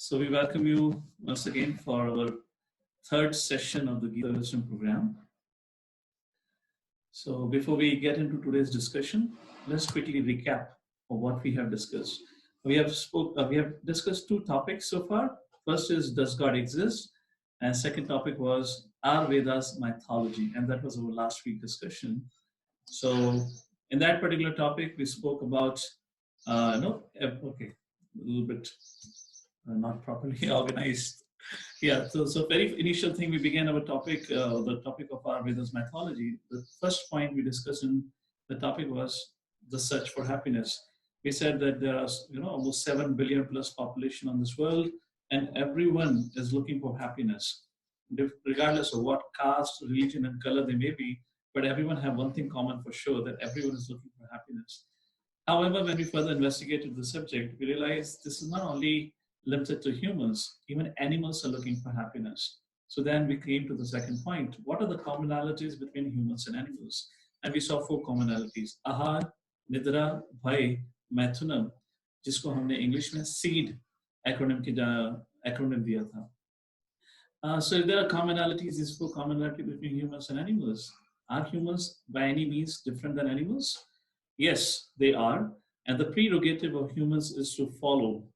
So we welcome you once again for our third session of the Gita Wisdom program. So before we get into today's discussion, let's quickly recap of what we have discussed. We have discussed two topics so far. First is, does God exist? And second topic was, are Vedas mythology? And that was our last week discussion. So in that particular topic, we spoke about a little bit not properly organized. Yeah, so very initial thing, we began our topic, the topic of our Vedas mythology. The first point we discussed in the topic was the search for happiness. We said that there are almost 7 billion plus population on this world, and everyone is looking for happiness, regardless of what caste, religion, and color they may be. But everyone have one thing common for sure, that everyone is looking for happiness. However, when we further investigated the subject, we realized this is not only limited to humans, even animals are looking for happiness. So then we came to the second point. What are the commonalities between humans and animals? And we saw 4 commonalities. Ahar, Nidra, Bhai, Maithunam, जिसको हमने English में seed acronym दिया था. So if there are commonalities, these 4 commonalities between humans and animals. Are humans by any means different than animals? Yes, they are. And the prerogative of humans is to follow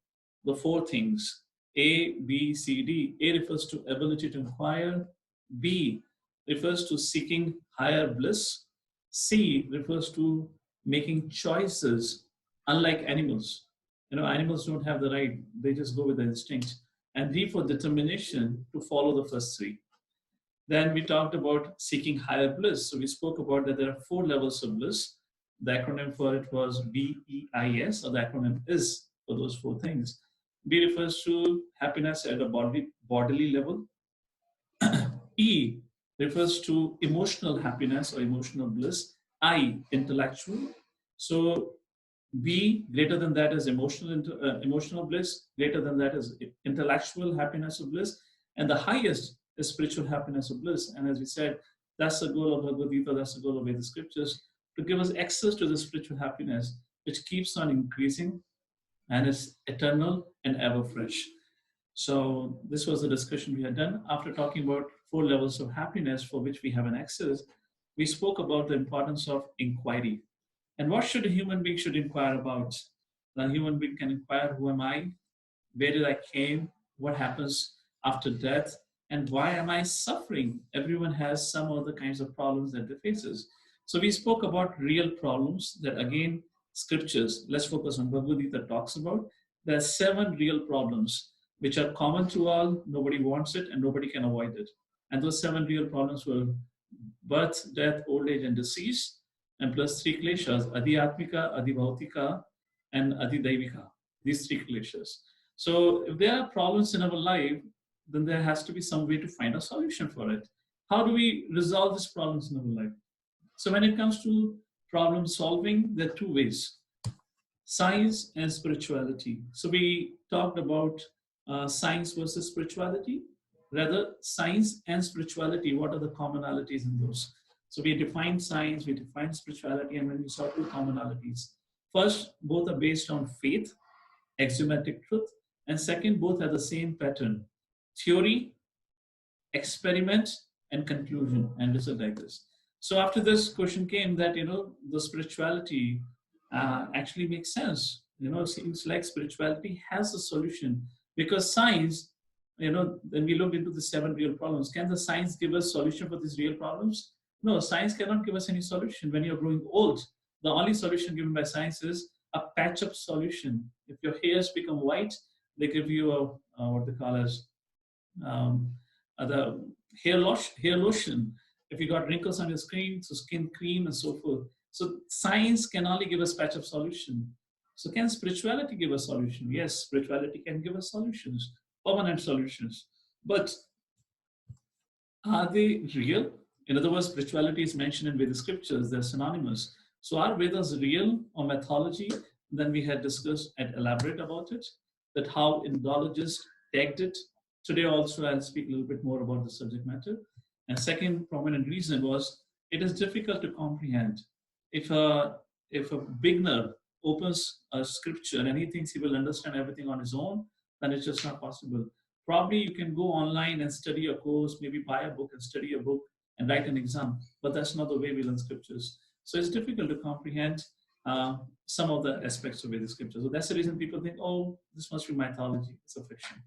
the 4 things: A, B, C, D. A refers to ability to inquire. B refers to seeking higher bliss. C refers to making choices, unlike animals. Animals don't have the right, they just go with the instinct. And D for determination, to follow the first 3. Then we talked about seeking higher bliss. So we spoke about that there are 4 levels of bliss. The acronym for it was BEIS, or the acronym is for those 4 things. B refers to happiness at a bodily level. E refers to emotional happiness or emotional bliss. I, intellectual. So B, greater than that is emotional bliss. Greater than that is intellectual happiness or bliss. And the highest is spiritual happiness or bliss. And as we said, that's the goal of Bhagavad Gita, that's the goal of Vedic scriptures, to give us access to the spiritual happiness, which keeps on increasing and is eternal and ever fresh. So this was the discussion we had done. After talking about 4 levels of happiness for which we have an access, we spoke about the importance of inquiry. And what should a human being should inquire about? A human being can inquire, who am I? Where did I came? What happens after death? And why am I suffering? Everyone has some other kinds of problems that they faces. So we spoke about real problems that, again, scriptures, let's focus on Bhagavad Gita, talks about. There are 7 real problems which are common to all, nobody wants it and nobody can avoid it. And those 7 real problems were birth, death, old age, and disease, and plus 3 kleshas: Adhyatmika, Adhibhautika, and Adhidaivika. These 3 kleshas. So if there are problems in our life, then there has to be some way to find a solution for it. How do we resolve these problems in our life? So when it comes to problem solving, there are 2 ways: science and spirituality. So we talked about science versus spirituality. Rather, science and spirituality, what are the commonalities in those? So we defined science, we defined spirituality, and then we saw 2 commonalities. First, both are based on faith, axiomatic truth, and second, both have the same pattern: theory, experiment, and conclusion, and result like this. So after this question came that, the spirituality actually makes sense. It seems like spirituality has a solution, because science, when we looked into the 7 real problems, can the science give us solution for these real problems? No, science cannot give us any solution. When you're growing old, the only solution given by science is a patch-up solution. If your hairs become white, they give you what they call as the hair lotion. If you got wrinkles on your skin, so skin cream and so forth. So science can only give us patch-up solution. So can spirituality give a solution? Yes, spirituality can give us solutions, permanent solutions. But are they real? In other words, spirituality is mentioned in Vedic scriptures, they're synonymous. So are Vedas real or mythology? Then we had discussed and elaborate about it, that how Indologists tagged it. Today also I'll speak a little bit more about the subject matter. And second prominent reason was, it is difficult to comprehend. If a beginner opens a scripture and he thinks he will understand everything on his own, then it's just not possible. Probably you can go online and study a course, maybe buy a book and study a book and write an exam, but that's not the way we learn scriptures. So it's difficult to comprehend some of the aspects of Vedic scripture. So that's the reason people think, oh, this must be mythology, it's a fiction.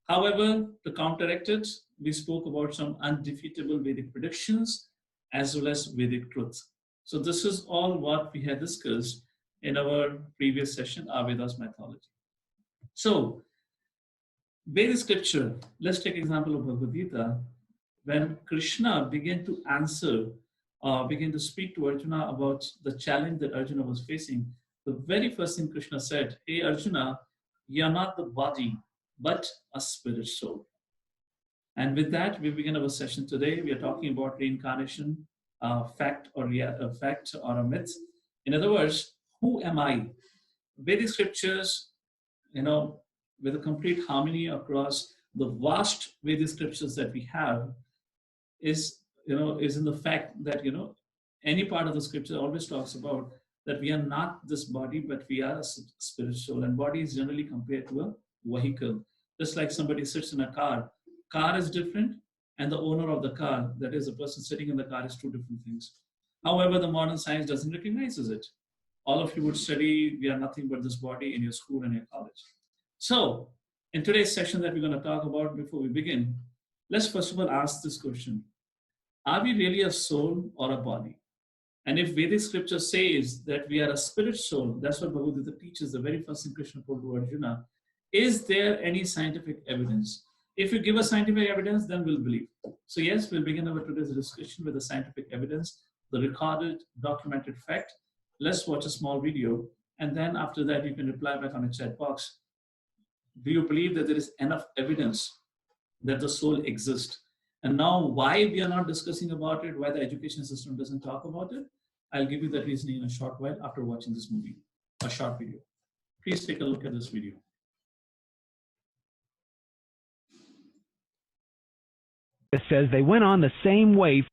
However, to counteract it, we spoke about some undefeatable Vedic predictions as well as Vedic truth. So this is all what we had discussed in our previous session, Vedas mythology. So Vedic scripture, let's take example of Bhagavad Gita. When Krishna began to answer, began to speak to Arjuna about the challenge that Arjuna was facing, the very first thing Krishna said, hey Arjuna, you are not the body, but a spirit soul. And with that, we begin our session today. We are talking about reincarnation, fact or a myth. In other words, who am I? Vedic scriptures, with a complete harmony across the vast Vedic scriptures that we have, is in the fact that any part of the scripture always talks about that we are not this body, but we are a spirit soul, and body is generally compared to a vehicle. Just like somebody sits in a car is different, and the owner of the car, that is the person sitting in the car, is two different things. However, the modern science doesn't recognize it. All of you would study, we are nothing but this body in your school and your college. So, in today's session that we're going to talk about, before we begin, let's first of all ask this question. Are we really a soul or a body? And if Vedic scripture says that we are a spirit soul, that's what Bhagavad Gita teaches, the very first thing Krishna told to Arjuna. Is there any scientific evidence? If you give us scientific evidence, then we'll believe. So yes, we'll begin our today's discussion with the scientific evidence, the recorded, documented fact. Let's watch a small video, and then after that, you can reply back on the chat box. Do you believe that there is enough evidence that the soul exists? And now, why we are not discussing about it, why the education system doesn't talk about it, I'll give you that reasoning in a short while after watching this movie, a short video. Please take a look at this video. It says they went on the same way.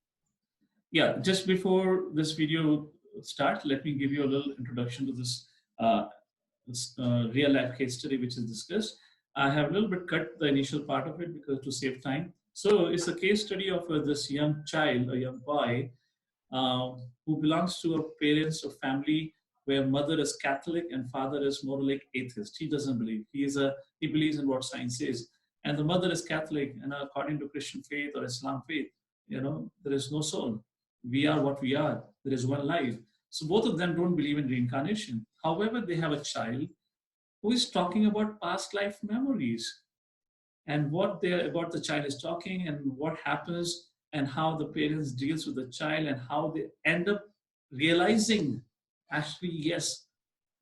Yeah, just before this video starts, let me give you a little introduction to this, real life case study which is discussed. I have a little bit cut the initial part of it because to save time. So it's a case study of this young child, a young boy, who belongs to a parents or family where mother is Catholic and father is more like atheist. He doesn't believe. He believes in what science says. And the mother is Catholic, and according to Christian faith or Islam faith, there is no soul. We are what we are. There is one life. So both of them don't believe in reincarnation. However, they have a child who is talking about past life memories and what the child is talking and what happens and how the parents deals with the child and how they end up realizing, actually, yes,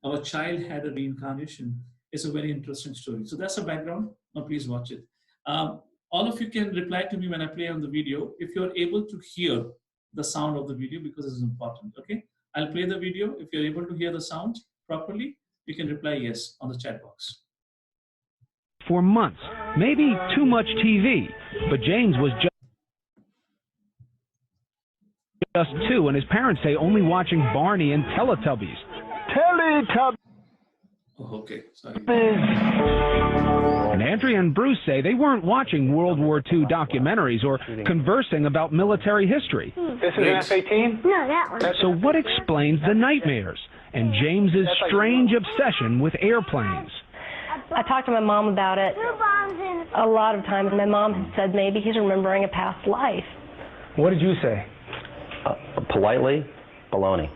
our child had a reincarnation. It's a very interesting story. So that's a background. Now please watch it. All of you can reply to me when I play on the video if you're able to hear the sound of the video, because it's important, okay? I'll play the video. If you're able to hear the sound properly, you can reply yes on the chat box. For months, maybe too much TV, but James was just 2, and his parents say only watching Barney and Teletubbies. Teletubbies! Oh, okay, sorry. And Andrea and Bruce say they weren't watching World War II documentaries or conversing about military history. This is an F-18? No, that one. So what explains the nightmares and James's strange obsession with airplanes? I talked to my mom about it a lot of times. My mom had said maybe he's remembering a past life. What did you say? Politely, baloney.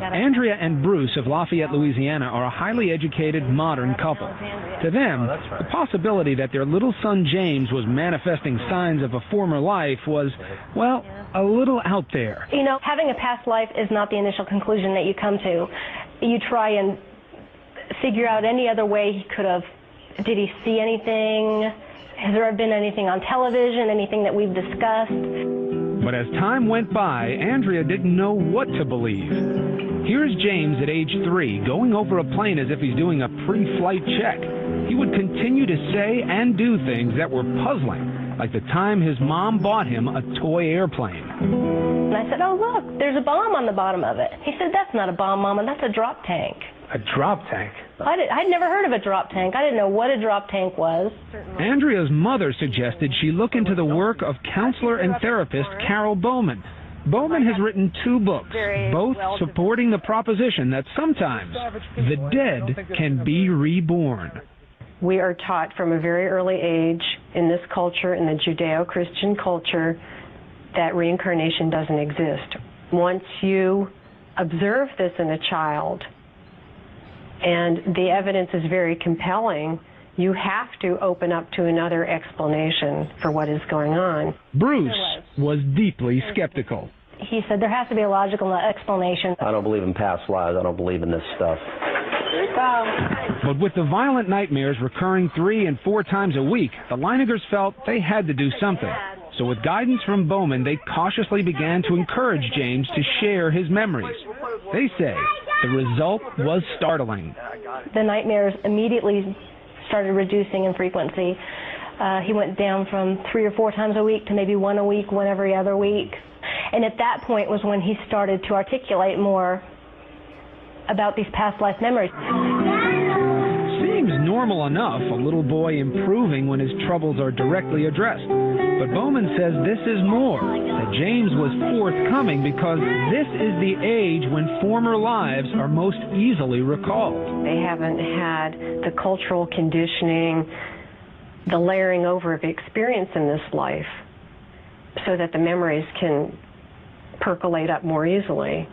Andrea and Bruce of Lafayette, Louisiana are a highly educated, modern couple. To them, the possibility that their little son James was manifesting signs of a former life was, well, a little out there. Having a past life is not the initial conclusion that you come to. You try and figure out any other way he could have. Did he see anything? Has there been anything on television, anything that we've discussed? But as time went by, Andrea didn't know what to believe. Here's James at age 3, going over a plane as if he's doing a pre-flight check. He would continue to say and do things that were puzzling, like the time his mom bought him a toy airplane. And I said, oh, look, there's a bomb on the bottom of it. He said, that's not a bomb, Mama, that's a drop tank. A drop tank? I'd never heard of a drop tank. I didn't know what a drop tank was. Andrea's mother suggested she look into the work of counselor and therapist Carol Bowman. Bowman has written 2 books, both supporting the proposition that sometimes the dead can be reborn. We are taught from a very early age in this culture, in the Judeo-Christian culture, that reincarnation doesn't exist. Once you observe this in a child, and the evidence is very compelling, you have to open up to another explanation for what is going on. Bruce was deeply skeptical. He said there has to be a logical explanation. I don't believe in past lives. I don't believe in this stuff. But with the violent nightmares recurring 3 and 4 times a week, the Leinigers felt they had to do something. So with guidance from Bowman, they cautiously began to encourage James to share his memories. They say the result was startling. The nightmares immediately started reducing in frequency. He went down from 3 or 4 times a week to maybe 1 a week, 1 every other week. And at that point was when he started to articulate more about these past life memories. Seems normal enough, a little boy improving when his troubles are directly addressed. But Bowman says this is more, that James was forthcoming because this is the age when former lives are most easily recalled. They haven't had the cultural conditioning, the layering over of experience in this life, so that the memories can percolate up more easily.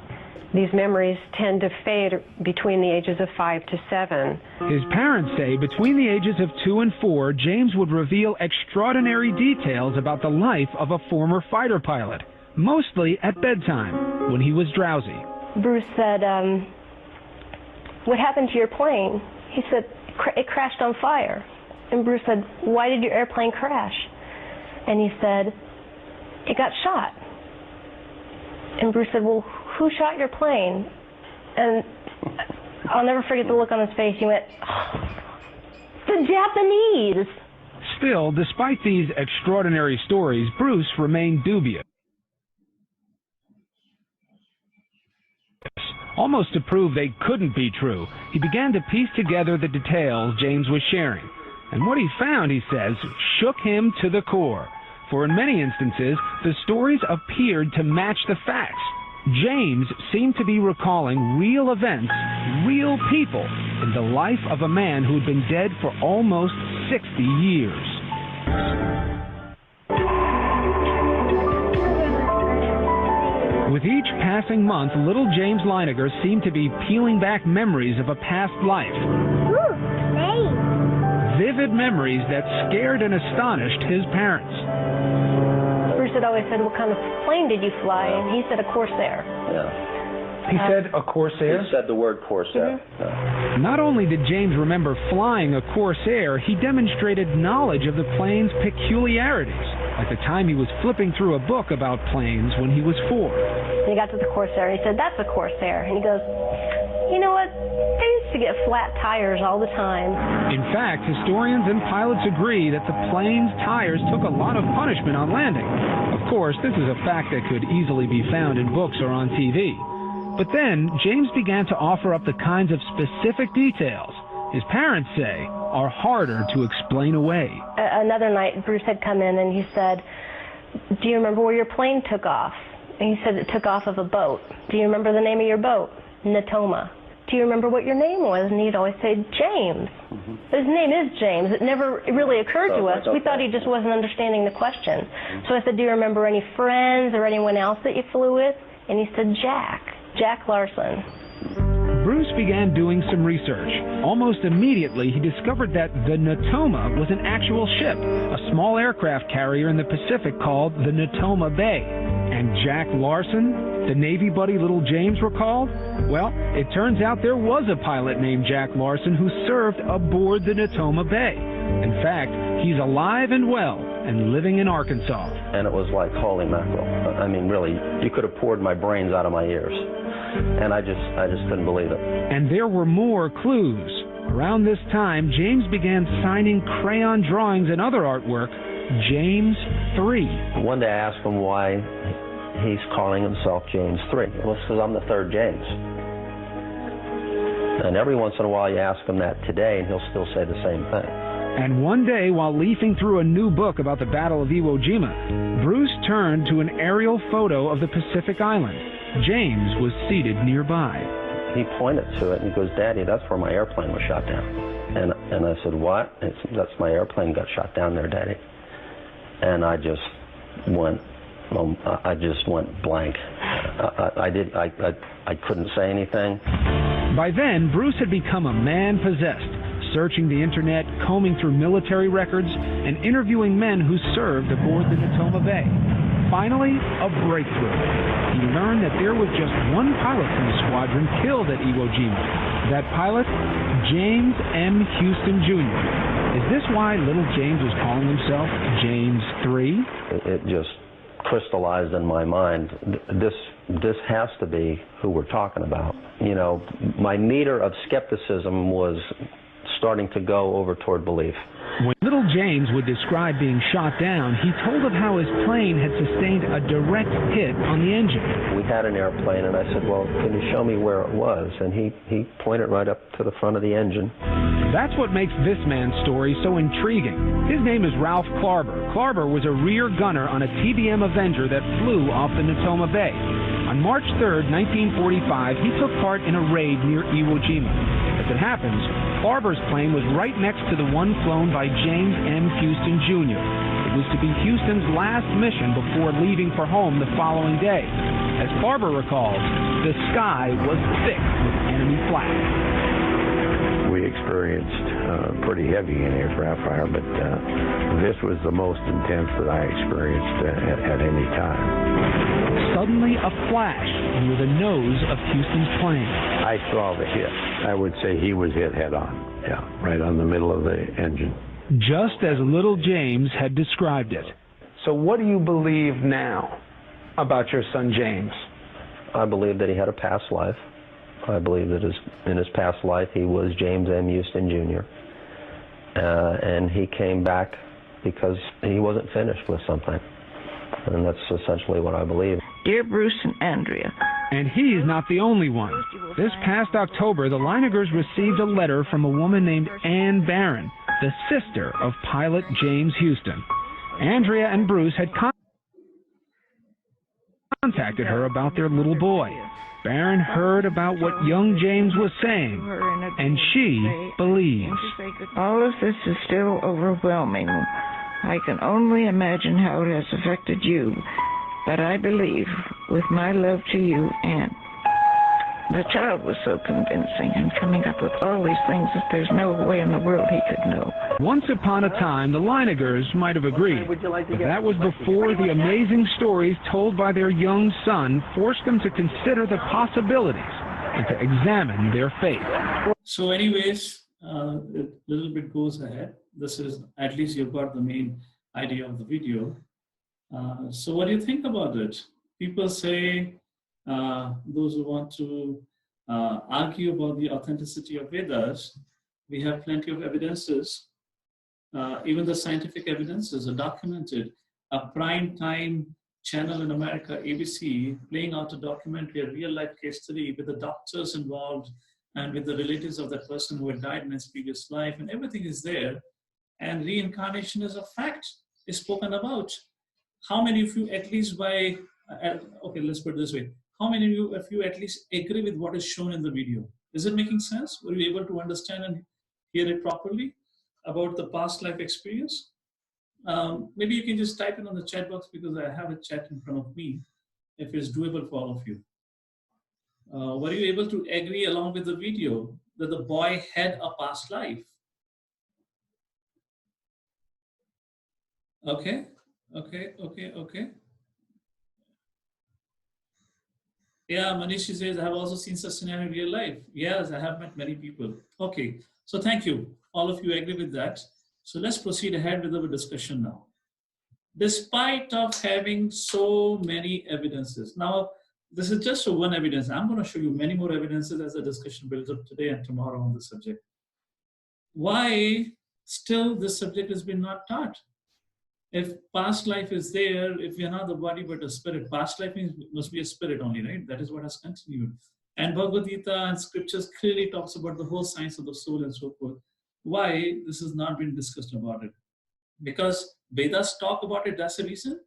These memories tend to fade between the ages of 5 to 7. His parents say between the ages of 2 and 4, James would reveal extraordinary details about the life of a former fighter pilot, mostly at bedtime, when he was drowsy. Bruce said, what happened to your plane? He said, it crashed on fire. And Bruce said, why did your airplane crash? And he said, it got shot. And Bruce said, well, who shot your plane? And I'll never forget the look on his face. He went, oh, the Japanese. Still, despite these extraordinary stories, Bruce remained dubious. Almost to prove they couldn't be true, he began to piece together the details James was sharing. And what he found, he says, shook him to the core. For in many instances, the stories appeared to match the facts. James seemed to be recalling real events, real people, in the life of a man who'd been dead for almost 60 years. With each passing month, little James Leiniger seemed to be peeling back memories of a past life. Vivid memories that scared and astonished his parents. Bruce had always said, what kind of plane did you fly? And he said, a Corsair. Yeah. He said a Corsair? He said the word Corsair. Mm-hmm. Yeah. Not only did James remember flying a Corsair, he demonstrated knowledge of the plane's peculiarities, like the time he was flipping through a book about planes when he was 4. And he got to the Corsair, and he said, that's a Corsair. And he goes, you know what? They used to get flat tires all the time. In fact, historians and pilots agree that the plane's tires took a lot of punishment on landing. Of course, this is a fact that could easily be found in books or on TV. But then, James began to offer up the kinds of specific details his parents say are harder to explain away. Another night, Bruce had come in and he said, do you remember where your plane took off? And he said it took off of a boat. Do you remember the name of your boat? Natoma. Do you remember what your name was? And he'd always say, James. Mm-hmm. His name is James. It never really occurred to us. We thought he just wasn't understanding the question. So I said, do you remember any friends or anyone else that you flew with? And he said, Jack Larson. Bruce began doing some research. Almost immediately, he discovered that the Natoma was an actual ship, a small aircraft carrier in the Pacific called the Natoma Bay. And Jack Larson, the Navy buddy little James recalled? Well, it turns out there was a pilot named Jack Larson who served aboard the Natoma Bay. In fact, he's alive and well and living in Arkansas. And it was like, holy mackerel. I mean, really, you could have poured my brains out of my ears. And I just couldn't believe it. And there were more clues. Around this time, James began signing crayon drawings and other artwork, James 3. One day I asked him why he's calling himself James 3. Well, it's because I'm the third James. And every once in a while you ask him that today, and he'll still say the same thing. And one day, while leafing through a new book about the Battle of Iwo Jima, Bruce turned to an aerial photo of the Pacific Island. James was seated nearby. He pointed to it and he goes, "Daddy, that's where my airplane was shot down." And I said, "What?" And he said, "That's my airplane got shot down there, Daddy." And I just went blank. I couldn't say anything. By then, Bruce had become a man possessed, searching the internet, combing through military records, and interviewing men who served aboard the Natoma Bay. Finally, a breakthrough. He learned that there was just one pilot from the squadron killed at Iwo Jima. That pilot, James M. Houston Jr. Is this why little James was calling himself James 3? It just crystallized in my mind. This has to be who we're talking about. You know, my meter of skepticism was starting to go over toward belief. When little James would describe being shot down, he told of how his plane had sustained a direct hit on the engine. We had an airplane, and I said, "Well, can you show me where it was?" And he pointed right up to the front of the engine. That's what makes this man's story so intriguing. His name is Ralph Clarber. Clarber was a rear gunner on a TBM Avenger that flew off the Natoma Bay. On March 3rd, 1945, he took part in a raid near Iwo Jima. As it happens, Clarber's plane was right next to the one flown by James M. Houston Jr. It was to be Houston's last mission before leaving for home the following day. As Clarber recalls, the sky was thick with enemy flags. We experienced pretty heavy anti-aircraft fire, but this was the most intense that I experienced at any time. Suddenly, a flash near the nose of Houston's plane. I saw the hit. I would say he was hit head on, right on the middle of the engine. Just as little James had described it. So what do you believe now about your son James? I believe that he had a past life. I believe that in his past life he was James M. Houston Jr. And he came back because he wasn't finished with something. And that's essentially what I believe. Dear Bruce and Andrea. And he's not the only one. This past October, the Leinegers received a letter from a woman named Ann Barron, the sister of pilot James Houston. Andrea and Bruce had contacted her about their little boy. Barron heard about what young James was saying, and she believes. All of this is still overwhelming. I can only imagine how it has affected you, but I believe, with my love to you, Anne. The child was so convincing and coming up with all these things that there's no way in the world he could know. Once upon a time, the Leinegers might have agreed, but that was before the amazing stories told by their young son forced them to consider the possibilities and to examine their faith. So anyways, a little bit goes ahead. This is, at least you've got the main idea of the video. So what do you think about it? People say, those who want to argue about the authenticity of Vedas, we have plenty of evidences. Even the scientific evidences are documented. A prime time channel in America, ABC, playing out a documentary, a real life case study with the doctors involved and with the relatives of that person who had died in his previous life, and everything is there. And reincarnation is a fact, is spoken about. How many of you, at least by, okay, let's put it this way. How many of you at least agree with what is shown in the video? Is it making sense? Were you able to understand and hear it properly about the past life experience? Maybe you can just type it on the chat box, because I have a chat in front of me, if it's doable for all of you. Were you able to agree along with the video that the boy had a past life? Okay. Yeah, Manishi says, I have also seen such scenario in real life. Yes, I have met many people. Okay, so thank you. All of you agree with that. So let's proceed ahead with our discussion now. Despite of having so many evidences. Now, this is just one evidence. I'm going to show you many more evidences as the discussion builds up today and tomorrow on the subject. Why still this subject has been not taught? If past life is there, if we are not the body but a spirit, past life means must be a spirit only, right? That is what has continued. And Bhagavad Gita and scriptures clearly talks about the whole science of the soul and so forth. Why this has not been discussed about it? Because Vedas talk about it, that's the reason.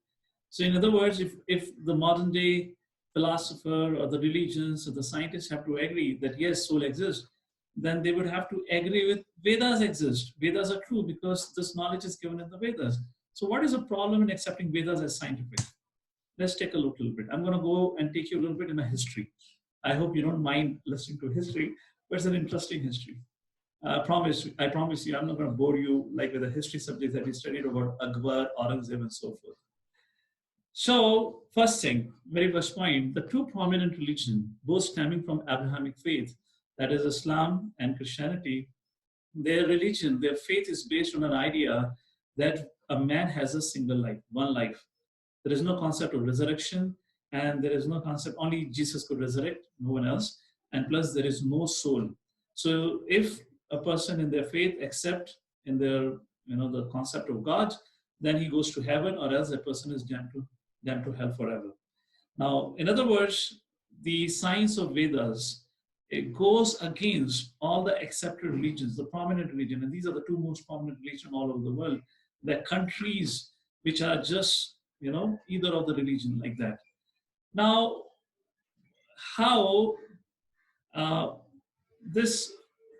So in other words, if the modern day philosopher or the religions or the scientists have to agree that yes, soul exists, then they would have to agree with Vedas exist. Vedas are true because this knowledge is given in the Vedas. So what is the problem in accepting Vedas as scientific? Let's take a look a little bit. I'm going to go and take you a little bit in a history. I hope you don't mind listening to history, but it's an interesting history. I promise you, I'm not going to bore you like with the history subjects that we studied about Akbar, Aurangzeb, and so forth. So, first thing, very first point, the two prominent religions, both stemming from Abrahamic faith, that is Islam and Christianity, their religion, their faith is based on an idea that a man has a single life, one life. There is no concept of resurrection, and there is no concept, only Jesus could resurrect, no one else, and plus there is no soul. So if a person in their faith accept in their, the concept of God, then he goes to heaven, or else a person is damned to hell forever. Now, in other words, the science of Vedas, it goes against all the accepted religions, the prominent religion, and these are the two most prominent religions all over the world. There are countries which are just, either of the religion like that. Now, how this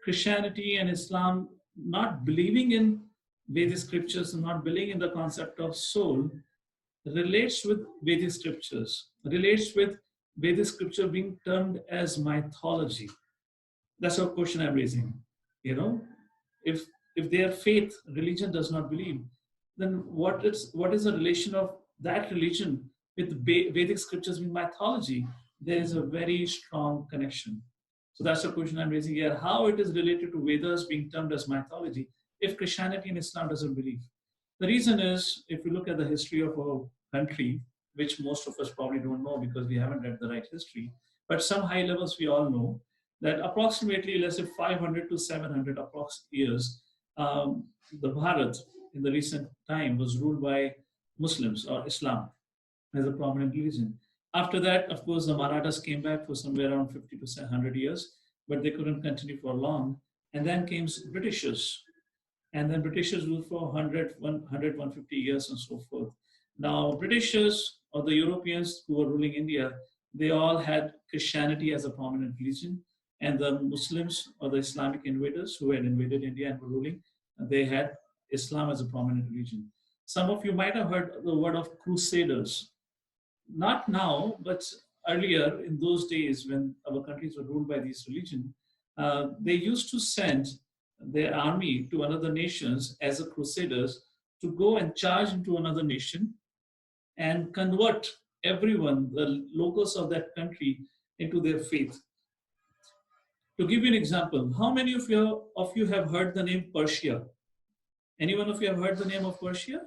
Christianity and Islam not believing in Vedic scriptures and not believing in the concept of soul relates with Vedic scriptures, relates with Vedic scripture being termed as mythology. That's a question I'm raising. If their faith, religion does not believe, then what is the relation of that religion with Vedic scriptures being mythology? There is a very strong connection. So that's the question I'm raising here. How it is related to Vedas being termed as mythology if Christianity and Islam doesn't believe? The reason is, if you look at the history of our country, which most of us probably don't know because we haven't read the right history, but some high levels we all know that approximately, let's say 500 to 700 years, the Bharat in the recent time was ruled by Muslims or Islam as a prominent religion. After that, of course, the Marathas came back for somewhere around 50 to 100 years, but they couldn't continue for long. And then came Britishers. And then Britishers ruled for 100, 150 years and so forth. Now, Britishers or the Europeans who were ruling India, they all had Christianity as a prominent religion. And the Muslims or the Islamic invaders who had invaded India and were ruling, they had Islam as a prominent religion. Some of you might have heard the word of crusaders. Not now, but earlier in those days when our countries were ruled by this religion, they used to send their army to another nations as a crusaders to go and charge into another nation and convert everyone, the locals of that country, into their faith. To give you an example, how many of you have heard the name Persia? Anyone of you have heard the name of Persia?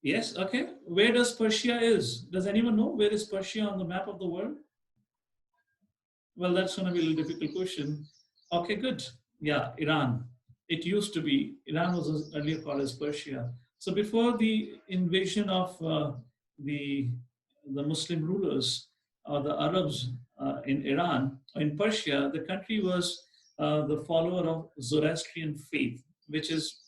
Yes, okay. Where does Persia is? Does anyone know where is Persia on the map of the world? Well, that's going to be a little difficult question. Okay, good. Yeah, Iran. It used to be, Iran was earlier called as Persia. So before the invasion of the Muslim rulers or the Arabs in Iran, in Persia, the country was the follower of Zoroastrian faith, which is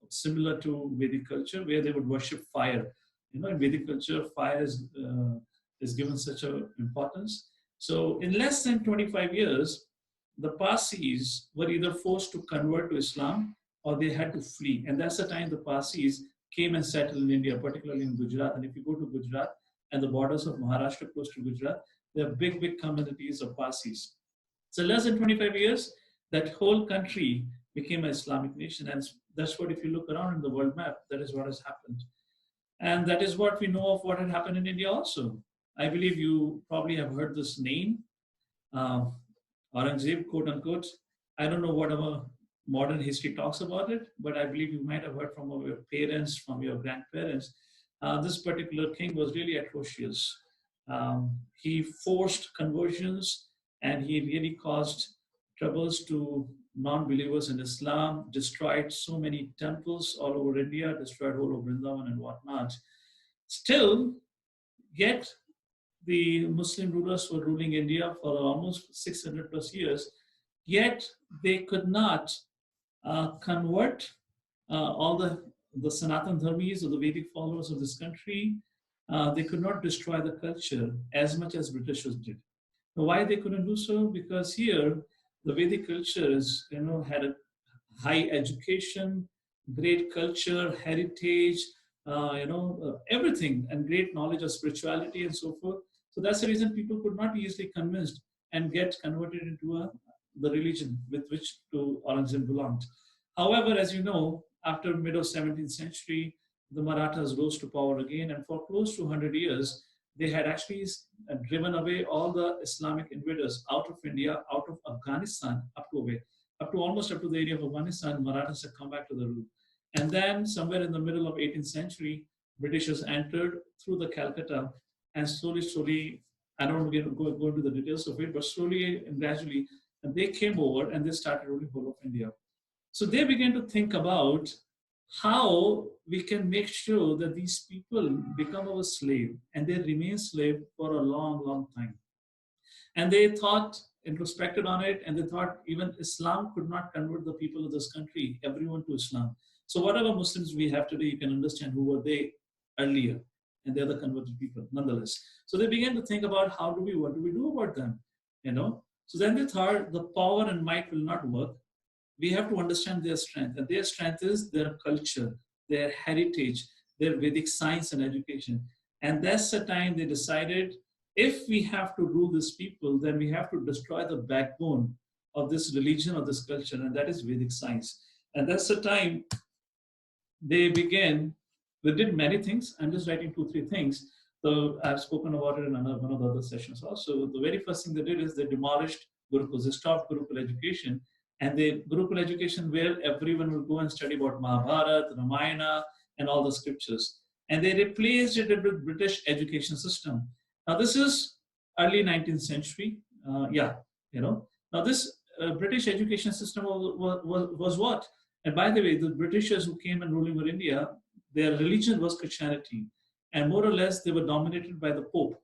similar to Vedic culture, where they would worship fire. In Vedic culture, fire is given such an importance. So in less than 25 years, the Parsis were either forced to convert to Islam or they had to flee. And that's the time the Parsis came and settled in India, particularly in Gujarat. And if you go to Gujarat and the borders of Maharashtra close to Gujarat, there are big, big communities of Parsis. So less than 25 years, that whole country became an Islamic nation. And that's what, if you look around in the world map, that is what has happened. And that is what we know of what had happened in India also. I believe you probably have heard this name, Aurangzeb, quote unquote. I don't know what our modern history talks about it, but I believe you might have heard from your parents, from your grandparents. This particular king was really atrocious. He forced conversions and he really caused troubles to non-believers in Islam, destroyed so many temples all over India, destroyed all over Vrindavan and whatnot. Still, yet the Muslim rulers were ruling India for almost 600 plus years, yet they could not convert all the Sanatan Dharmis or the Vedic followers of this country. They could not destroy the culture as much as Britishers did. Now, why they couldn't do so? Because here the Vedic culture is, had a high education, great culture, heritage, everything, and great knowledge of spirituality and so forth. So that's the reason people could not be easily convinced and get converted into the religion with which to Aurangzeb belonged. However, as you know, after mid of 17th century, the Marathas rose to power again, and for close to 100 years, they had actually driven away all the Islamic invaders out of India, out of Afghanistan, up to almost up to the area of Afghanistan. Marathas had come back to the rule. And then somewhere in the middle of 18th century, Britishers entered through the Calcutta, and slowly, I don't want to go into the details of it, but slowly and gradually, and they came over and they started ruling whole of India. So they began to think about how we can make sure that these people become our slave and they remain slave for a long, long time. And they thought, introspected on it, and they thought even Islam could not convert the people of this country, everyone to Islam. So whatever Muslims we have today, you can understand who were they earlier, and they're the converted people nonetheless. So they began to think about what do we do about them, So then they thought the power and might will not work. We have to understand their strength, and their strength is their culture, their heritage, their Vedic science and education. And that's the time they decided, if we have to rule these people, then we have to destroy the backbone of this religion, of this culture, and that is Vedic science. And that's the time they did many things. I'm just writing 2-3 things. So I've spoken about it in one of the other sessions also. The very first thing they did is they demolished Gurukuls. They stopped Gurukul education. And the Gurukul education where everyone will go and study about Mahabharata, Ramayana, and all the scriptures. And they replaced it with British education system. Now this is early 19th century. Now this British education system was what? And by the way, the Britishers who came and ruled over India, their religion was Christianity. And more or less, they were dominated by the Pope.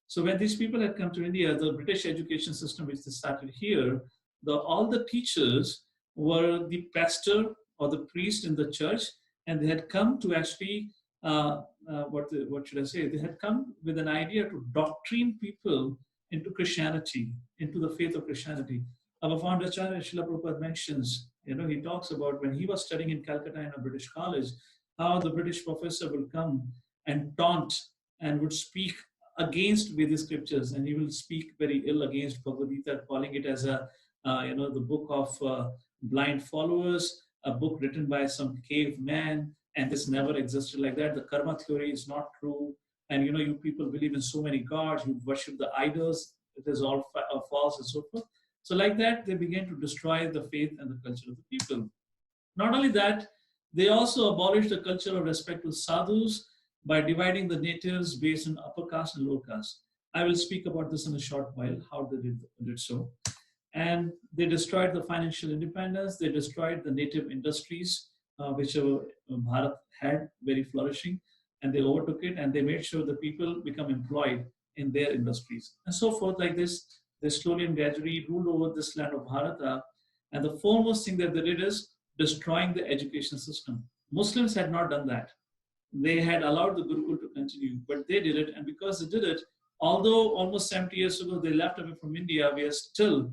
So when these people had come to India, the British education system, which they started here, all the teachers were the pastor or the priest in the church, and they had come to actually, what should I say? They had come with an idea to doctrine people into Christianity, into the faith of Christianity. Our founder Acharya Srila Prabhupada mentions, he talks about when he was studying in Calcutta in a British college, how the British professor will come and taunt and would speak against Vedic scriptures, and he will speak very ill against Bhagavad Gita, calling it as the book of blind followers, a book written by some caveman, and this never existed like that. The karma theory is not true, and you people believe in so many gods, you worship the idols, it is all false and so forth. So like that, they began to destroy the faith and the culture of the people. Not only that, they also abolished the culture of respect to sadhus by dividing the natives based on upper caste and lower caste. I will speak about this in a short while, how they did so. And they destroyed the financial independence. They destroyed the native industries, which Bharat had very flourishing, and they overtook it, and they made sure the people become employed in their industries. And so forth like this, they slowly and gradually ruled over this land of Bharata. And the foremost thing that they did is destroying the education system. Muslims had not done that. They had allowed the Gurukul to continue, but they did it. And because they did it, although almost 70 years ago they left away from India, we are still,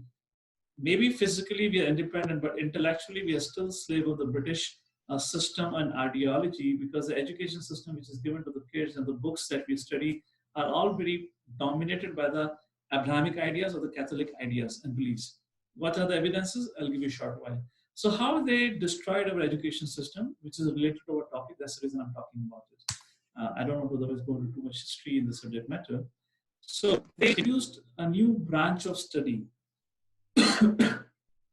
maybe physically we are independent, but intellectually we are still slave of the British system and ideology, because the education system which is given to the kids and the books that we study are all very dominated by the Abrahamic ideas or the Catholic ideas and beliefs. What are the evidences? I'll give you a short while. So how they destroyed our education system, which is related to our topic, that's the reason I'm talking about it. I don't want to otherwise go into too much history in the subject matter. So they introduced a new branch of study,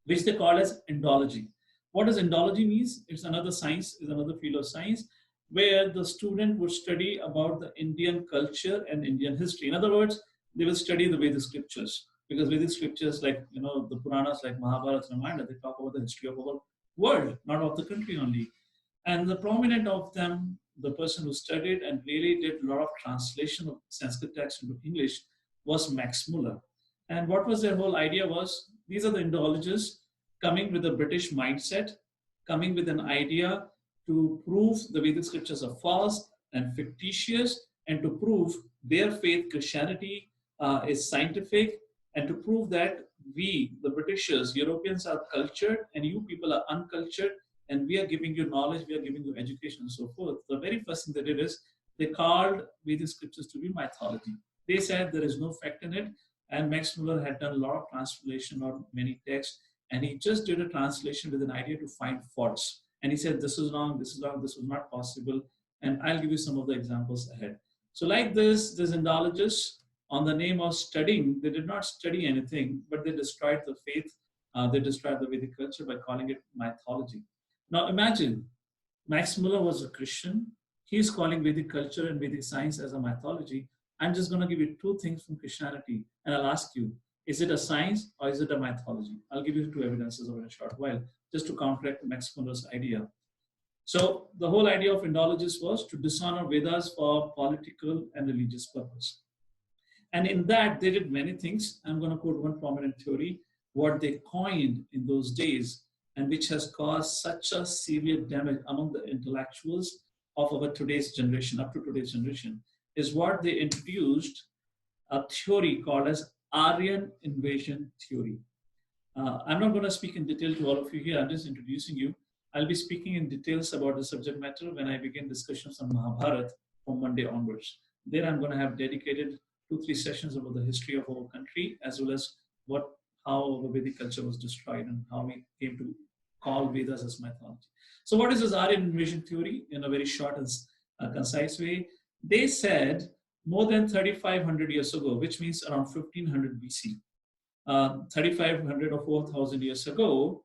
which they call as Indology. What does Indology means? It's another science, is another field of science, where the student would study about the Indian culture and Indian history. In other words, they will study the Vedic scriptures, because Vedic scriptures, like the Puranas, like Mahabharata, Ramayana, they talk about the history of our world, not of the country only. And the prominent of them the person who studied and really did a lot of translation of Sanskrit text into English was Max Muller. And what was their whole idea was, these are the Indologists coming with a British mindset, coming with an idea to prove the Vedic scriptures are false and fictitious, and to prove their faith, Christianity, is scientific, and to prove that we, the Britishers, Europeans, are cultured and you people are uncultured, and we are giving you knowledge, we are giving you education and so forth. The very first thing they did is they called Vedic scriptures to be mythology. They said there is no fact in it, and Max Muller had done a lot of translation on many texts, and he just did a translation with an idea to find faults. And he said, this is wrong, this is wrong, this was not possible, and I'll give you some of the examples ahead. So like this, these Indologists, on the name of studying, they did not study anything, but they destroyed the faith, they destroyed the Vedic culture by calling it mythology. Now imagine, Max Muller was a Christian, he's calling Vedic culture and Vedic science as a mythology. I'm just going to give you two things from Christianity, and I'll ask you, is it a science or is it a mythology? I'll give you two evidences over a short while, just to counteract Max Muller's idea. So the whole idea of Indologists was to dishonor Vedas for political and religious purpose. And in that, they did many things. I'm going to quote one prominent theory, what they coined in those days, and which has caused such a severe damage among the intellectuals of our today's generation, up to today's generation, is what they introduced, a theory called as Aryan invasion theory. I'm not going to speak in detail to all of you here. I'm just introducing you. I'll be speaking in details about the subject matter when I begin discussions on Mahabharata from Monday onwards. There I'm going to have dedicated 2-3 sessions about the history of our country, as well as how the Vedic culture was destroyed and how we came to call Vedas as mythology. So what is this Aryan invasion theory? In a very short and concise way, they said more than 3,500 years ago, which means around 1500 BC, 3,500 or 4,000 years ago,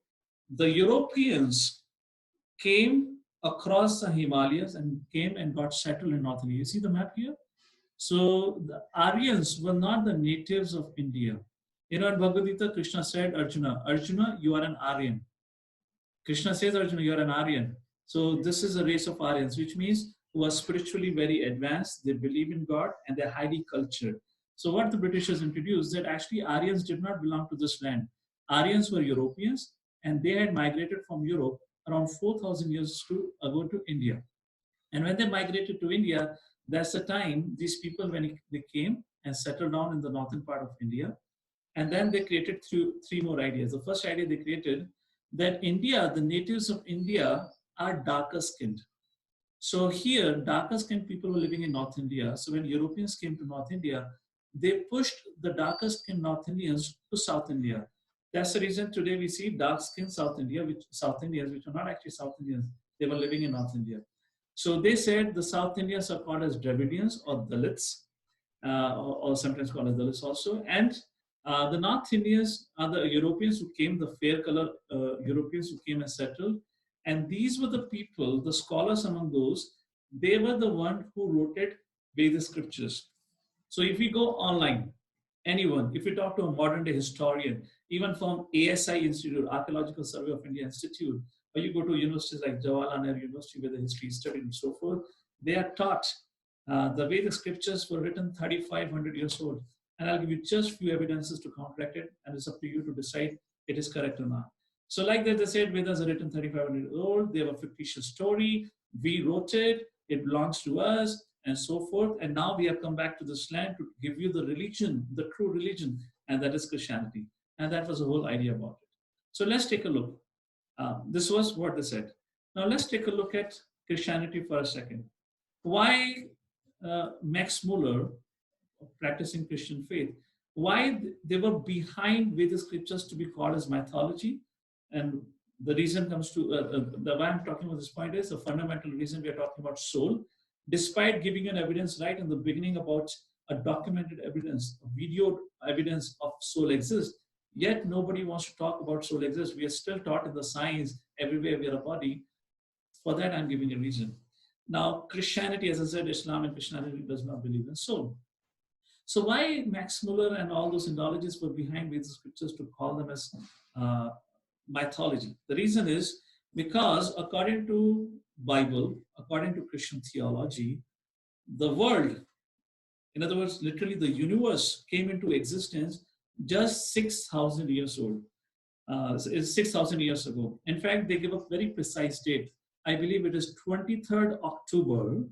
the Europeans came across the Himalayas and came and got settled in North India. You see the map here? So the Aryans were not the natives of India. You know, in Bhagavad Gita, Krishna said, Arjuna, you are an Aryan. Krishna says, Arjuna, you are an Aryan. So this is a race of Aryans, which means who are spiritually very advanced, they believe in God, and they're highly cultured. So what the Britishers introduced, that actually Aryans did not belong to this land. Aryans were Europeans, and they had migrated from Europe around 4,000 years ago to India. And when they migrated to India, that's the time these people, when they came and settled down in the northern part of India, and then they created three more ideas. The first idea they created, that India, the natives of India are darker skinned. So here, darker skinned people were living in North India. So when Europeans came to North India, they pushed the darker skinned North Indians to South India. That's the reason today we see dark skinned South Indians, which are not actually South Indians. They were living in North India. So they said the South Indians are called as Dravidians or Dalits, or sometimes called as Dalits also. And the North Indians are the Europeans who came, the fair color Europeans who came and settled. And these were the people, the scholars among those, they were the one who wrote Vedic scriptures. So if we go online, anyone, if you talk to a modern day historian, even from ASI Institute, Archaeological Survey of India Institute, or you go to universities like Jawaharlal Nehru University where the history is studied and so forth, they are taught the Vedic scriptures were written 3,500 years old. And I'll give you just few evidences to counteract it, and it's up to you to decide it is correct or not. So like that, they said Vedas are written 3,500 years old, they have a fictitious story, we wrote it belongs to us, and so forth. And now we have come back to this land to give you the religion, the true religion, and that is Christianity. And that was the whole idea about it. So let's take a look. This was what they said. Now let's take a look at Christianity for a second. Why Max Muller, practicing Christian faith, why they were behind Vedic scriptures to be called as mythology? And the reason comes to, why I'm talking about this point is the fundamental reason we are talking about soul. Despite giving an evidence right in the beginning about a documented evidence, a video evidence of soul exists, yet nobody wants to talk about soul exists. We are still taught in the science, everywhere we are a body. For that, I'm giving a reason. Now, Christianity, as I said, Islam and Christianity does not believe in soul. So why Max Muller and all those Indologists were behind Vedic scriptures to call them as mythology? The reason is, Because according to Bible, according to Christian theology, the world, in other words, literally the universe came into existence just 6,000 years old. Is 6,000 years ago. In fact, they give a very precise date. I believe it is 23rd October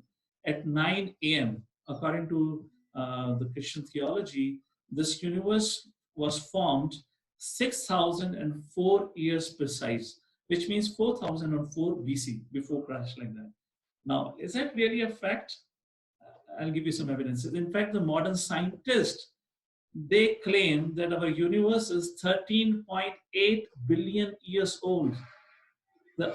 at 9 a.m. According to the Christian theology, this universe was formed 6,004 years precise, which means 4004 BC, before Christ, like that. Now, is that really a fact? I'll give you some evidence. In fact, the modern scientists, they claim that our universe is 13.8 billion years old.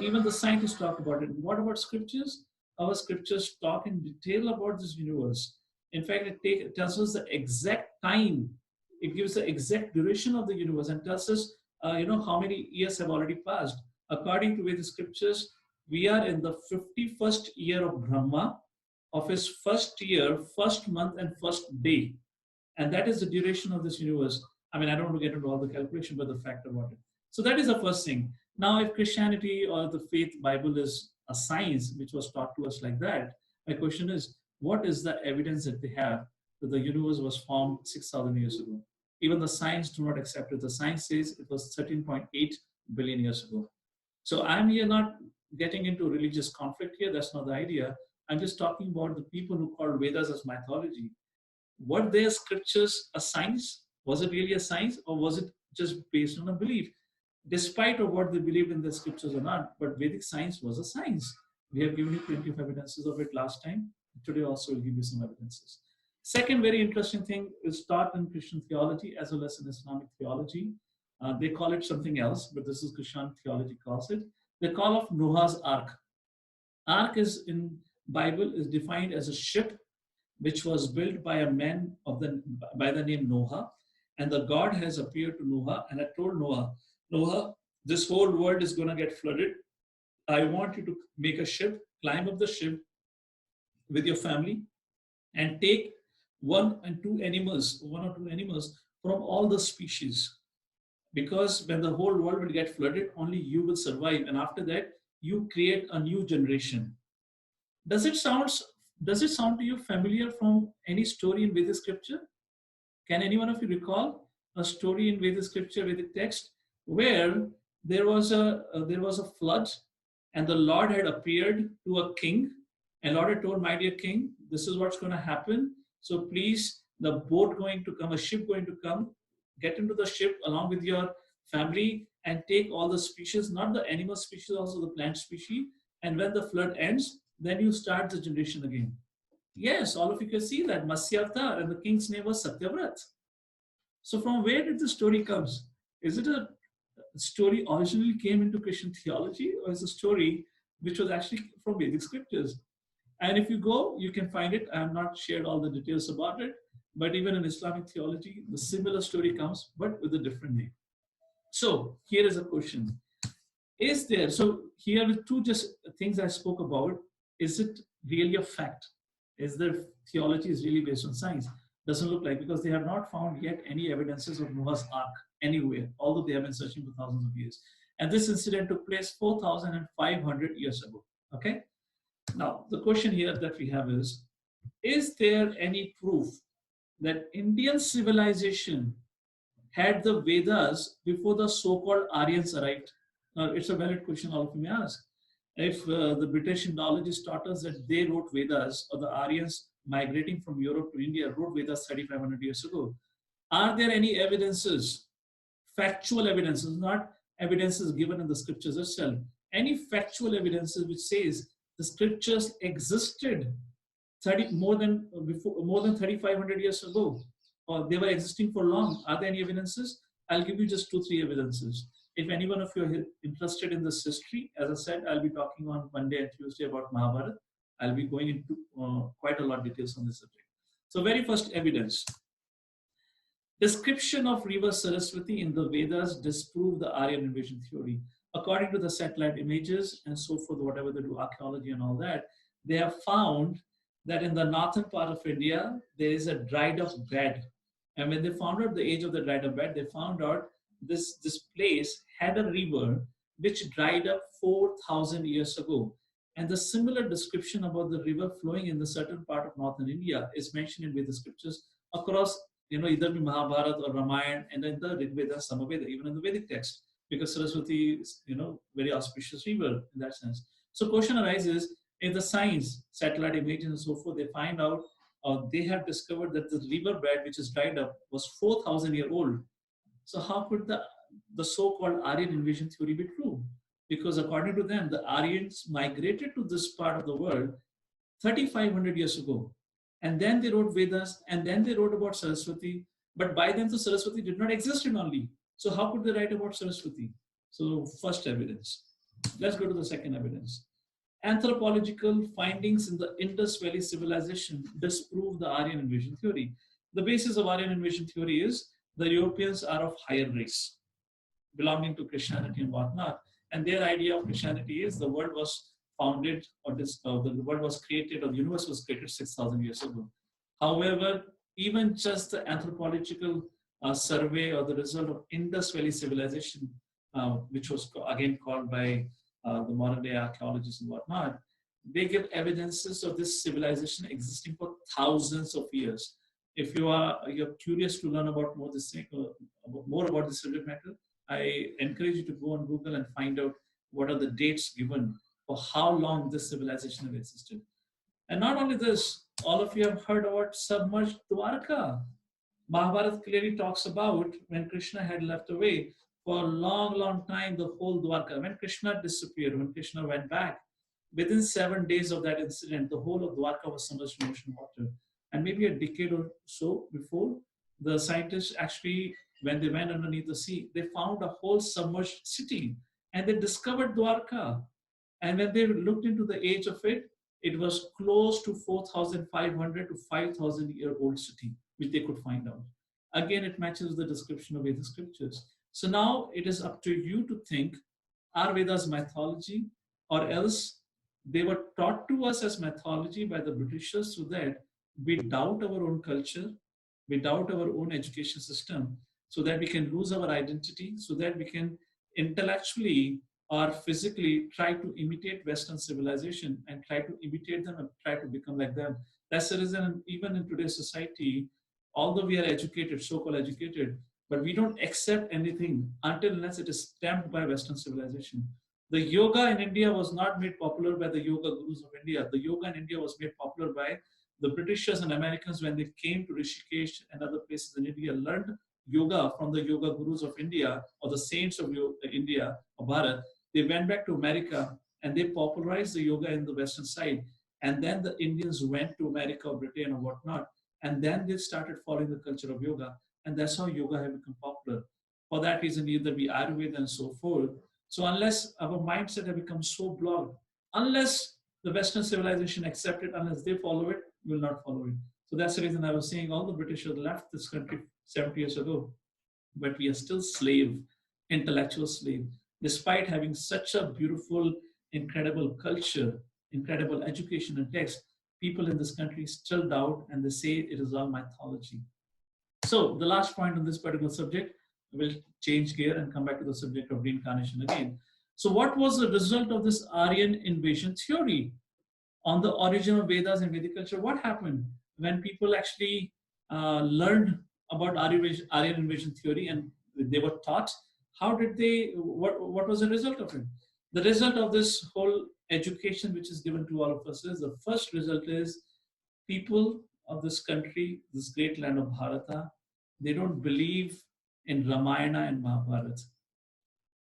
Even the scientists talk about it. What about scriptures? Our scriptures talk in detail about this universe. In fact, it tells us the exact time. It gives the exact duration of the universe and tells us, how many years have already passed. According to the scriptures, we are in the 51st year of Brahma, of his first year, first month, and first day. And that is the duration of this universe. I mean, I don't want to get into all the calculation, but the fact about it. So that is the first thing. Now, if Christianity or the faith Bible is a science, which was taught to us like that, my question is, what is the evidence that they have that the universe was formed 6,000 years ago? Even the science do not accept it. The science says it was 13.8 billion years ago. So I'm here not getting into religious conflict here. That's not the idea. I'm just talking about the people who called Vedas as mythology. Were their scriptures a science? Was it really a science, or was it just based on a belief? Despite of what they believed in the scriptures or not, but Vedic science was a science. We have given you plenty of evidences of it last time. Today also will give you some evidences. Second very interesting thing is taught in Christian theology as well as in Islamic theology. They call it something else, but this is Christian theology calls it. They call of Noah's Ark. Ark is in Bible is defined as a ship which was built by a man by the name Noah. And the God has appeared to Noah and had told Noah, Noah, this whole world is going to get flooded. I want you to make a ship, climb up the ship with your family and take one or two animals from all the species. Because when the whole world will get flooded, only you will survive. And after that, you create a new generation. Does it sound to you familiar from any story in Vedic scripture? Can any one of you recall a story in Vedic scripture, Vedic text, where there was a flood and the Lord had appeared to a king, and Lord had told, my dear king, this is what's going to happen. So please, the boat going to come, a ship going to come, get into the ship along with your family and take all the species, not the animal species, also the plant species. And when the flood ends, then you start the generation again. Yes, all of you can see that, Matsya, and the king's name was Satyavrat. So from where did the story comes? Is it a story originally came into Christian theology, or is a story which was actually from Vedic scriptures? And if you go, you can find it. I have not shared all the details about it, but even in Islamic theology, the similar story comes, but with a different name. So here is a question. So here are two just things I spoke about. Is it really a fact? Is their theology is really based on science? Doesn't look like, because they have not found yet any evidences of Noah's Ark anywhere, although they have been searching for thousands of years. And this incident took place 4,500 years ago. Okay. Now, the question here that we have is there any proof that Indian civilization had the Vedas before the so-called Aryans arrived? Now, it's a valid question all of you may ask. If the British Indologists taught us that they wrote Vedas, or the Aryans migrating from Europe to India wrote Vedas 3,500 years ago, are there any evidences, factual evidences, not evidences given in the scriptures itself, any factual evidences which says the scriptures existed more than 3,500 years ago, or they were existing for long? Are there any evidences? I'll give you just 2-3 evidences. If any one of you are interested in this history, as I said, I'll be talking on Monday and Tuesday about Mahabharata. I'll be going into quite a lot of details on this subject. So very first evidence. Description of river Saraswati in the Vedas disprove the Aryan invasion theory. According to the satellite images and so forth, whatever they do, archaeology and all that, they have found that in the northern part of India, there is a dried up bed. And when they found out the age of the dried up bed, they found out this place had a river which dried up 4,000 years ago. And the similar description about the river flowing in the certain part of northern India is mentioned in Vedic scriptures across, either in Mahabharata or Ramayana, and in the Rig Veda, Samaveda, even in the Vedic text, because Saraswati is, very auspicious river in that sense. So question arises, in the science, satellite images and so forth, they find out, they have discovered that the river bed, which is dried up, was 4,000 years old. So how could the so-called Aryan invasion theory be true? Because according to them, the Aryans migrated to this part of the world 3,500 years ago. And then they wrote Vedas, and then they wrote about Saraswati. But by then, the Saraswati did not exist in only. So how could they write about Saraswati? So first evidence. Let's go to the second evidence. Anthropological findings in the Indus Valley civilization disprove the Aryan invasion theory. The basis of Aryan invasion theory is the Europeans are of higher race, belonging to Christianity and whatnot. And their idea of Christianity is the world was founded, or the world was created, or the universe was created 6,000 years ago. However, even just the anthropological survey or the result of Indus Valley civilization, which was again called by the modern day archaeologists and whatnot, they give evidences of this civilization existing for thousands of years. If you're curious to learn about more about this subject matter, I encourage you to go on Google and find out what are the dates given for how long this civilization has existed. And not only this, all of you have heard about submerged Dwarka. Mahabharata clearly talks about when Krishna had left away for a long, long time, the whole Dwarka. When Krishna disappeared, when Krishna went back, within 7 days of that incident, the whole of Dwarka was submerged in ocean water. And maybe a decade or so before, the scientists actually, when they went underneath the sea, they found a whole submerged city, and they discovered Dwarka. And when they looked into the age of it, it was close to 4,500 to 5,000 year old city, which they could find out. Again, it matches the description of Vedic scriptures. So now it is up to you to think, are Vedas mythology, or else they were taught to us as mythology by the Britishers so that we doubt our own culture, we doubt our own education system, so that we can lose our identity, so that we can intellectually or physically try to imitate Western civilization and try to imitate them and try to become like them. That's the reason, even in today's society, although we are educated, so-called educated, but we don't accept anything until unless it is stamped by Western civilization. The yoga in India was not made popular by the yoga gurus of India. The yoga in India was made popular by the Britishers and Americans when they came to Rishikesh and other places in India, learned yoga from the yoga gurus of India or the saints of India or Bharat. They went back to America and they popularized the yoga in the Western side. And then the Indians went to America or Britain or whatnot. And then they started following the culture of yoga. And that's how yoga has become popular. For that reason, either be Ayurveda and so forth. So unless our mindset has become so blocked, unless the Western civilization accept it, unless they follow it, we will not follow it. So that's the reason I was saying all the Britishers left this country 70 years ago, but we are still slave, intellectual slave. Despite having such a beautiful, incredible culture, incredible education and text, people in this country still doubt and they say it is all mythology. So the last point on this particular subject, we'll change gear and come back to the subject of reincarnation again. So what was the result of this Aryan invasion theory on the origin of Vedas and Vedic culture? What happened when people actually learned about Aryan invasion theory and they were taught? How did they, what was the result of it? The result of this whole education which is given to all of us is, the first result is people of this country, this great land of Bharata, they don't believe in Ramayana and Mahabharata.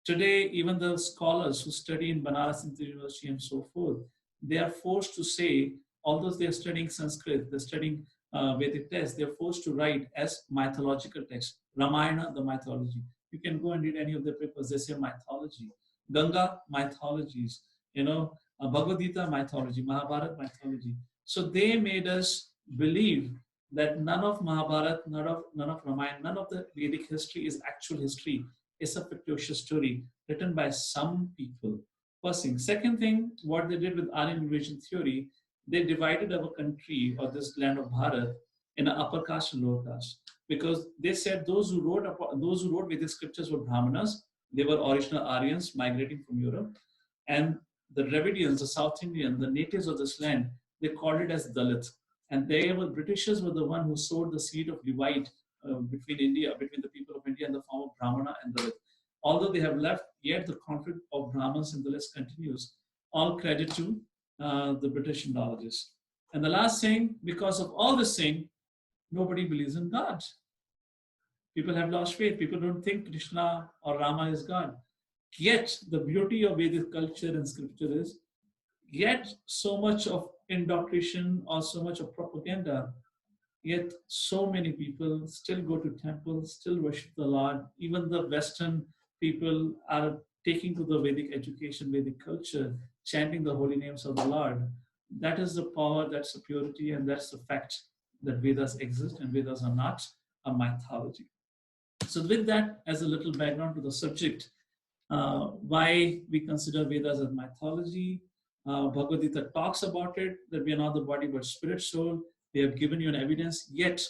Today, even the scholars who study in Banaras University and so forth, they are forced to say, although they are studying Sanskrit, they're studying Vedic texts, they're forced to write as mythological text. Ramayana, the mythology. You can go and read any of their papers, they say mythology. Ganga, mythologies. Bhagavad Gita, mythology. Mahabharata, mythology. So they made us believe that none of Mahabharata, none of Ramayana, none of the Vedic history is actual history. It's a fictitious story written by some people. First thing. Second thing, what they did with Aryan invasion theory, they divided our country or this land of Bharat in an upper caste and lower caste. Because they said those who wrote Vedic scriptures were Brahmanas, They were original Aryans migrating from Europe. And the Dravidians, the South Indian, the natives of this land, they called it as Dalit. And Britishers were the one who sowed the seed of divide between the people of India in the form of Brahmana and Dalit. Although they have left, yet the conflict of Brahmins and Dalits continues. All credit to the British Indologists. And the last saying, because of all this saying, nobody believes in God. People have lost faith. People don't think Krishna or Rama is God. Yet the beauty of Vedic culture and scripture is, yet so much of indoctrination or so much of propaganda, yet so many people still go to temples, still worship the Lord. Even the Western people are taking to the Vedic education, Vedic culture, chanting the holy names of the Lord. That is the power, that's the purity, and that's the fact that Vedas exist and Vedas are not a mythology. So with that as a little background to the subject, why we consider Vedas as mythology, Bhagavad Gita talks about it, that we are not the body but spirit, soul. They have given you an evidence, yet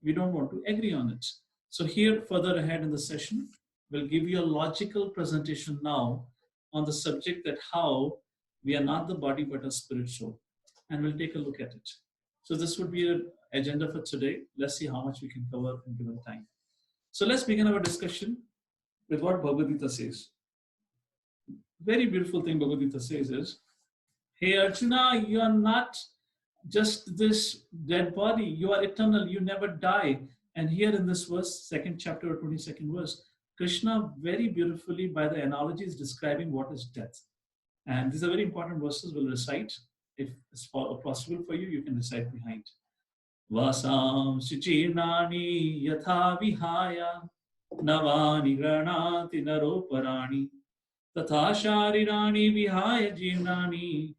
we don't want to agree on it. So here, further ahead in the session, we'll give you a logical presentation now on the subject that how we are not the body but a spirit, soul. And we'll take a look at it. So this would be an agenda for today. Let's see how much we can cover in given time. So let's begin our discussion with what Bhagavad Gita says. Very beautiful thing Bhagavad Gita says is, hey Arjuna, you are not just this dead body, you are eternal, you never die. And here in this verse, 2nd chapter or 22nd verse, Krishna very beautifully by the analogy is describing what is death. And these are very important verses we'll recite. If it's possible for you, you can recite behind. Vasam Sichirnani Yatha Vihaya Navani Granati Naroparani Tatha Sharirani Vihaya Jirnani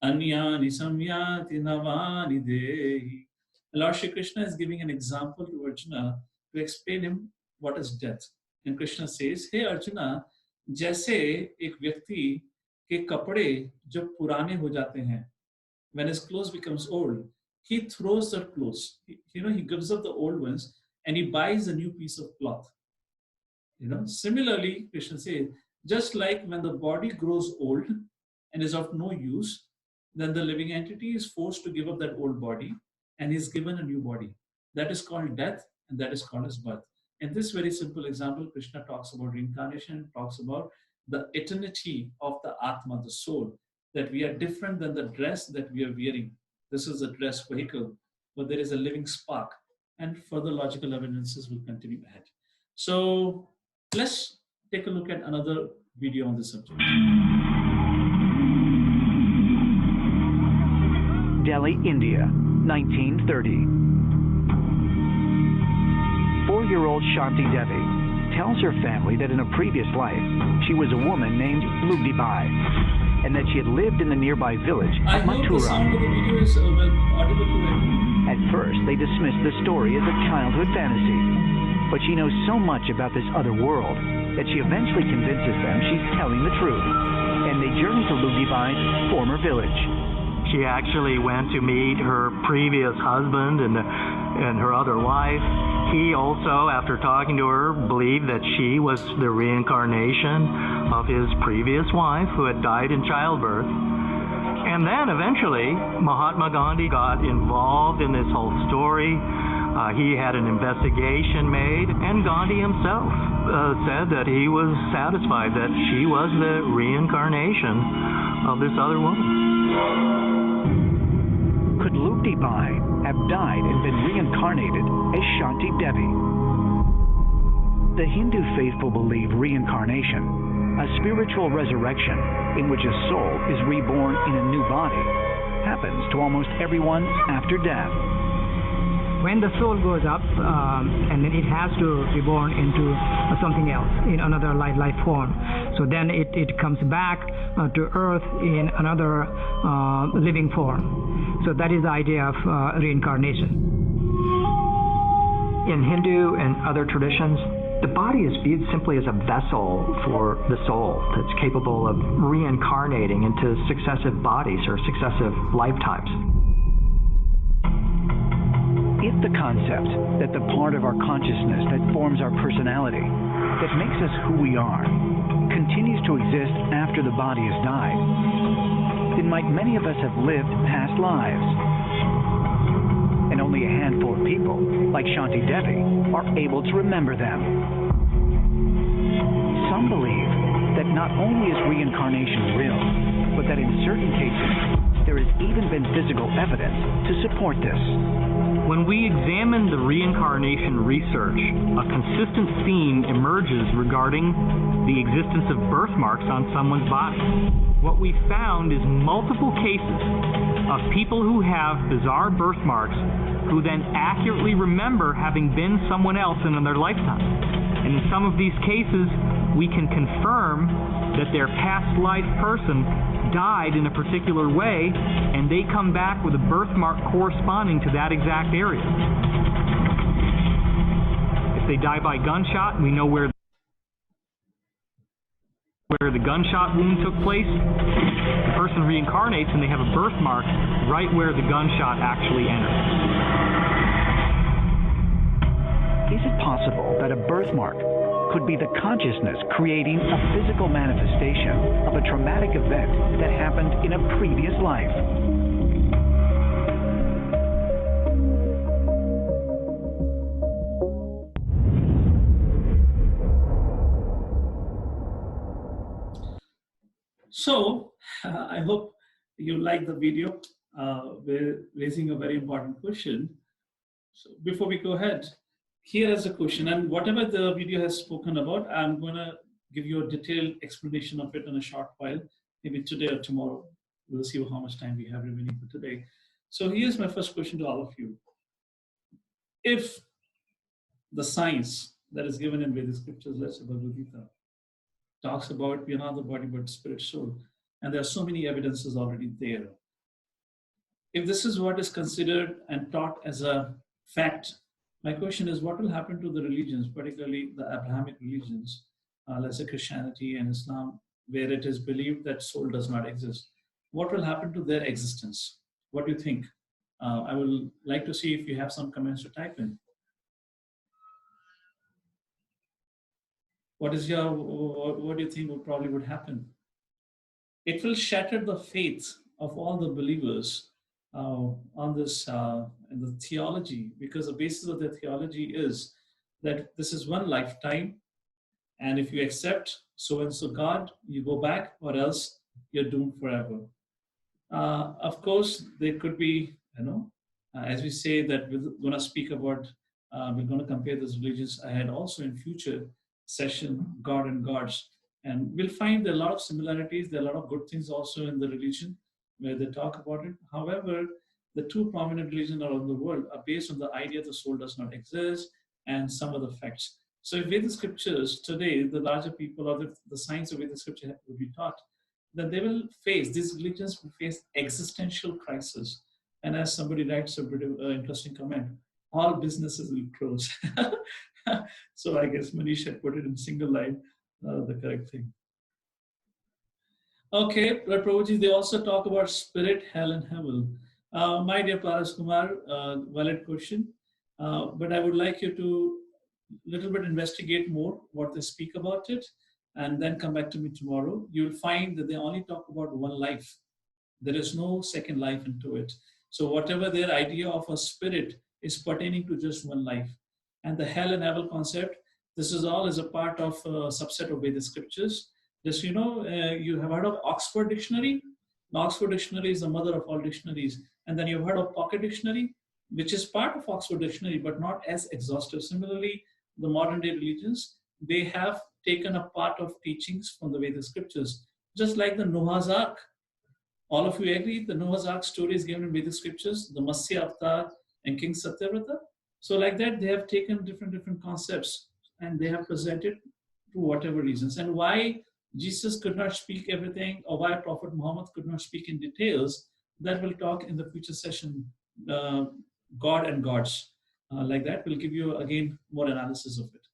Anyani Samyati Navani Dehi. Lord Shri Krishna is giving an example to Arjuna to explain him what is death. And Krishna says, hey Arjuna, जैसे एक व्यक्ति के कपड़े जब पुराने हो जाते हैं, when his clothes becomes old, he throws the clothes. He gives up the old ones and he buys a new piece of cloth. Similarly, Krishna says, just like when the body grows old and is of no use, then the living entity is forced to give up that old body and is given a new body. That is called death and that is called as birth. In this very simple example, Krishna talks about reincarnation, talks about the eternity of the Atma, the soul, that we are different than the dress that we are wearing. This is a dress vehicle, but there is a living spark, and further logical evidences will continue ahead. So let's take a look at another video on this subject. Delhi, India, 1930. 4-year-old Shanti Devi tells her family that in a previous life, she was a woman named Lugdibai, and that she had lived in the nearby village of Mathura. At first, they dismissed the story as a childhood fantasy, but she knows so much about this other world that she eventually convinces them she's telling the truth, and they journey to Lugdibai's former village. She actually went to meet her previous husband and her other wife. He also, after talking to her, believed that she was the reincarnation of his previous wife who had died in childbirth. And then eventually, Mahatma Gandhi got involved in this whole story. He had an investigation made, and Gandhi himself said that he was satisfied that she was the reincarnation of this other woman. Could Lugdibai have died and been reincarnated as Shanti Devi? The Hindu faithful believe reincarnation, a spiritual resurrection in which a soul is reborn in a new body, happens to almost everyone after death. When the soul goes up, and then it has to be born into something else, in another life form. So then it comes back to earth in another living form. So that is the idea of reincarnation. In Hindu and other traditions, the body is viewed simply as a vessel for the soul that's capable of reincarnating into successive bodies or successive lifetimes. If the concept that the part of our consciousness that forms our personality that makes us who we are continues to exist after the body has died, then might many of us have lived past lives. And only a handful of people, like Shanti Devi, are able to remember them. Some believe that not only is reincarnation real, but that in certain cases, there has even been physical evidence to support this. When we examine the reincarnation research, a consistent theme emerges regarding the existence of birthmarks on someone's body. What we found is multiple cases of people who have bizarre birthmarks who then accurately remember having been someone else in their lifetime. And in some of these cases, we can confirm that their past life person died in a particular way, and they come back with a birthmark corresponding to that exact area. If they die by gunshot, we know where the gunshot wound took place. The person reincarnates and they have a birthmark right where the gunshot actually entered. Is it possible that a birthmark could be the consciousness creating a physical manifestation of a traumatic event that happened in a previous life? So, I hope you like the video. We're raising a very important question. So before we go ahead, here is a question, and whatever the video has spoken about, I'm going to give you a detailed explanation of it in a short while, maybe today or tomorrow. We'll see how much time we have remaining for today. So here's my first question to all of you. If the science that is given in Vedic scriptures, let's say Bhagavad Gita, talks about we are not the body but spirit soul, and there are so many evidences already there. If this is what is considered and taught as a fact, my question is, what will happen to the religions, particularly the Abrahamic religions, let's say Christianity and Islam, where it is believed that soul does not exist? What will happen to their existence? What do you think? I would like to see if you have some comments to type in. What do you think would happen? It will shatter the faith of all the believers on this in the theology, because the basis of their theology is that this is one lifetime, and if you accept so and so God, you go back, or else you're doomed forever. Of course, there could be, as we say that we're going to speak about, we're going to compare these religions ahead also in future session, God and Gods, and we'll find there are a lot of similarities. There are a lot of good things also in the religion where they talk about it. However, the two prominent religions around the world are based on the idea the soul does not exist and some other facts. So if Vedic scriptures today, the larger people or the science of Vedic scripture will be taught, that they will face, these religions will face existential crisis. And as somebody writes a pretty interesting comment, all businesses will close. So I guess Manish had put it in single line, the correct thing. Okay, but Prabhuji, they also talk about spirit, hell, and heaven. My dear Paras Kumar, valid question, but I would like you to little bit investigate more what they speak about it, and then come back to me tomorrow. You'll find that they only talk about one life. There is no second life into it. So whatever their idea of a spirit is pertaining to just one life. And the hell and heaven concept, this is all as a part of a subset of Vedic scriptures. Just, you have heard of Oxford Dictionary? The Oxford Dictionary is the mother of all dictionaries. And then you've heard of Pocket Dictionary, which is part of Oxford Dictionary, but not as exhaustive. Similarly, the modern day religions, they have taken a part of teachings from the Vedic scriptures, just like the Noah's Ark. All of you agree the Noah's Ark story is given in Vedic scriptures, the Matsya Avatar and King Satyavrata. So like that, they have taken different concepts and they have presented to whatever reasons. And why Jesus could not speak everything, or why Prophet Muhammad could not speak in details, that we'll talk in the future session, God and Gods. Like that, we'll give you again more analysis of it.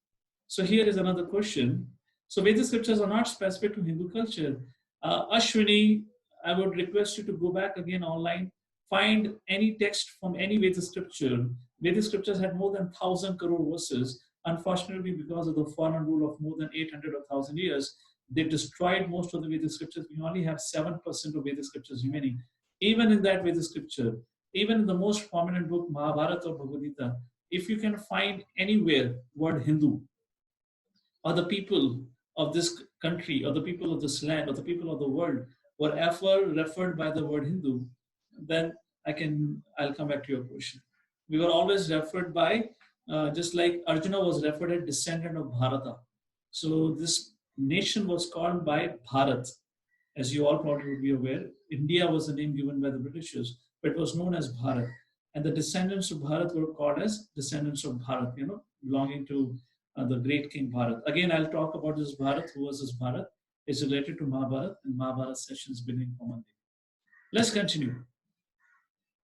So here is another question. So Vedic scriptures are not specific to Hindu culture. Ashwini, I would request you to go back again online, find any text from any Vedic scripture. Vedic scriptures had more than 1,000 crore verses. Unfortunately, because of the fallen rule of more than 800 or 1,000 years, they destroyed most of the Vedic scriptures. We only have 7% of Vedic scriptures remaining. Even in that Vedic scripture, even in the most prominent book, Mahabharata or Bhagavad Gita, if you can find anywhere word Hindu, or the people of this country, or the people of this land, or the people of the world were ever referred by the word Hindu, then I'll come back to your question. We were always referred by, just like Arjuna was referred as descendant of Bharata. So this nation was called by Bharat. As you all probably would be aware, India was the name given by the Britishers, but it was known as Bharat. And the descendants of Bharat were called as descendants of Bharat, belonging to the great king Bharat. Again, I'll talk about this Bharat. Who was this Bharat? It's related to Mahabharata, and Mahabharata sessions beginning for Monday. Let's continue.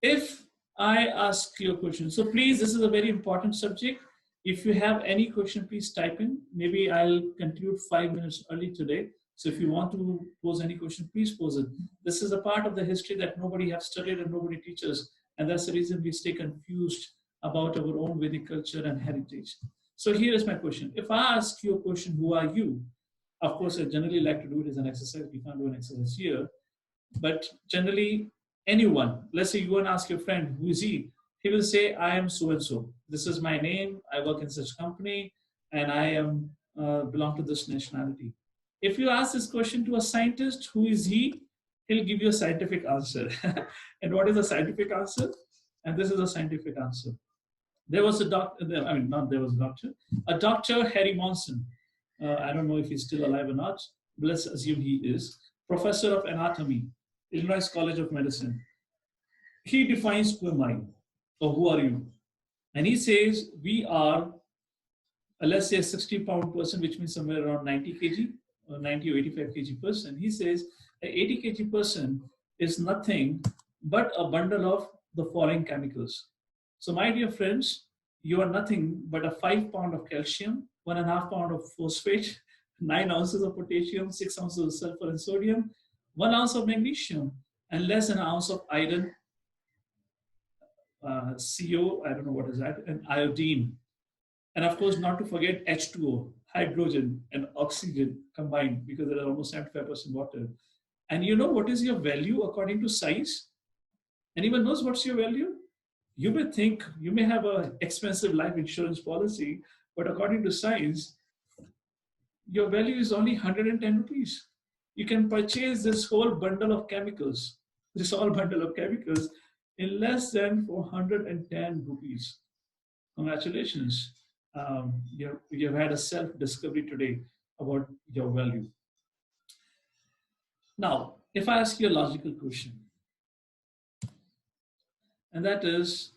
If I ask you a question, so please, this is a very important subject. If you have any question, please type in. Maybe I'll conclude 5 minutes early today. So if you want to pose any question, please pose it. This is a part of the history that nobody has studied and nobody teaches. And that's the reason we stay confused about our own Vedic culture and heritage. So here is my question. If I ask you a question, who are you? Of course, I generally like to do it as an exercise. We can't do an exercise here. But generally, anyone, let's say you go and ask your friend, who is he? He will say, I am so-and-so. This is my name. I work in such company, and I am belong to this nationality. If you ask this question to a scientist, who is he? He'll give you a scientific answer. And what is a scientific answer? And this is a scientific answer. There was a doctor, a Dr. Harry Monson. I don't know if he's still alive or not, but let's assume he is. Professor of anatomy, Illinois College of Medicine. He defines who am I, or who are you? And he says, we are, let's say a 60-pound person, which means somewhere around 90 kg, or 90 or 85 kg person. He says, an 80 kg person is nothing but a bundle of the following chemicals. So my dear friends, you are nothing but a 5 pound of calcium, 1.5 pound of phosphate, 9 ounces of potassium, 6 ounces of sulfur and sodium, 1 ounce of magnesium, and less than an ounce of iron, CO, I don't know what is that, and iodine. And of course, not to forget H2O, hydrogen and oxygen combined, because there are almost 75% water. And you know what is your value according to size? Anyone knows what's your value? You may think you may have an expensive life insurance policy, but according to science, your value is only 110 rupees. You can purchase this whole bundle of chemicals, in less than 410 rupees. Congratulations. You've had a self-discovery today about your value. Now, if I ask you a logical question, and that is,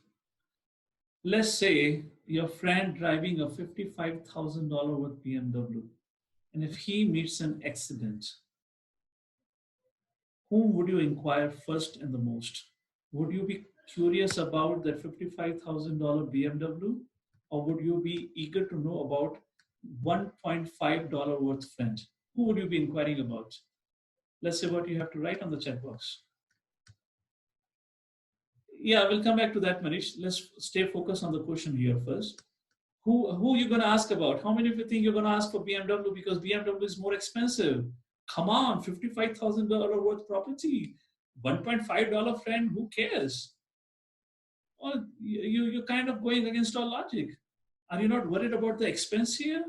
let's say your friend driving a $55,000 worth BMW, and if he meets an accident, whom would you inquire first and the most? Would you be curious about that $55,000 BMW, or would you be eager to know about $1.5 worth friend? Who would you be inquiring about? Let's see what you have to write on the chat box. Yeah, we'll come back to that, Manish. Let's stay focused on the question here first. Who are you going to ask about? How many of you think you're going to ask for BMW because BMW is more expensive? Come on, $55,000 worth property, $1.5 friend, who cares? Well, you're kind of going against all logic. Are you not worried about the expense here?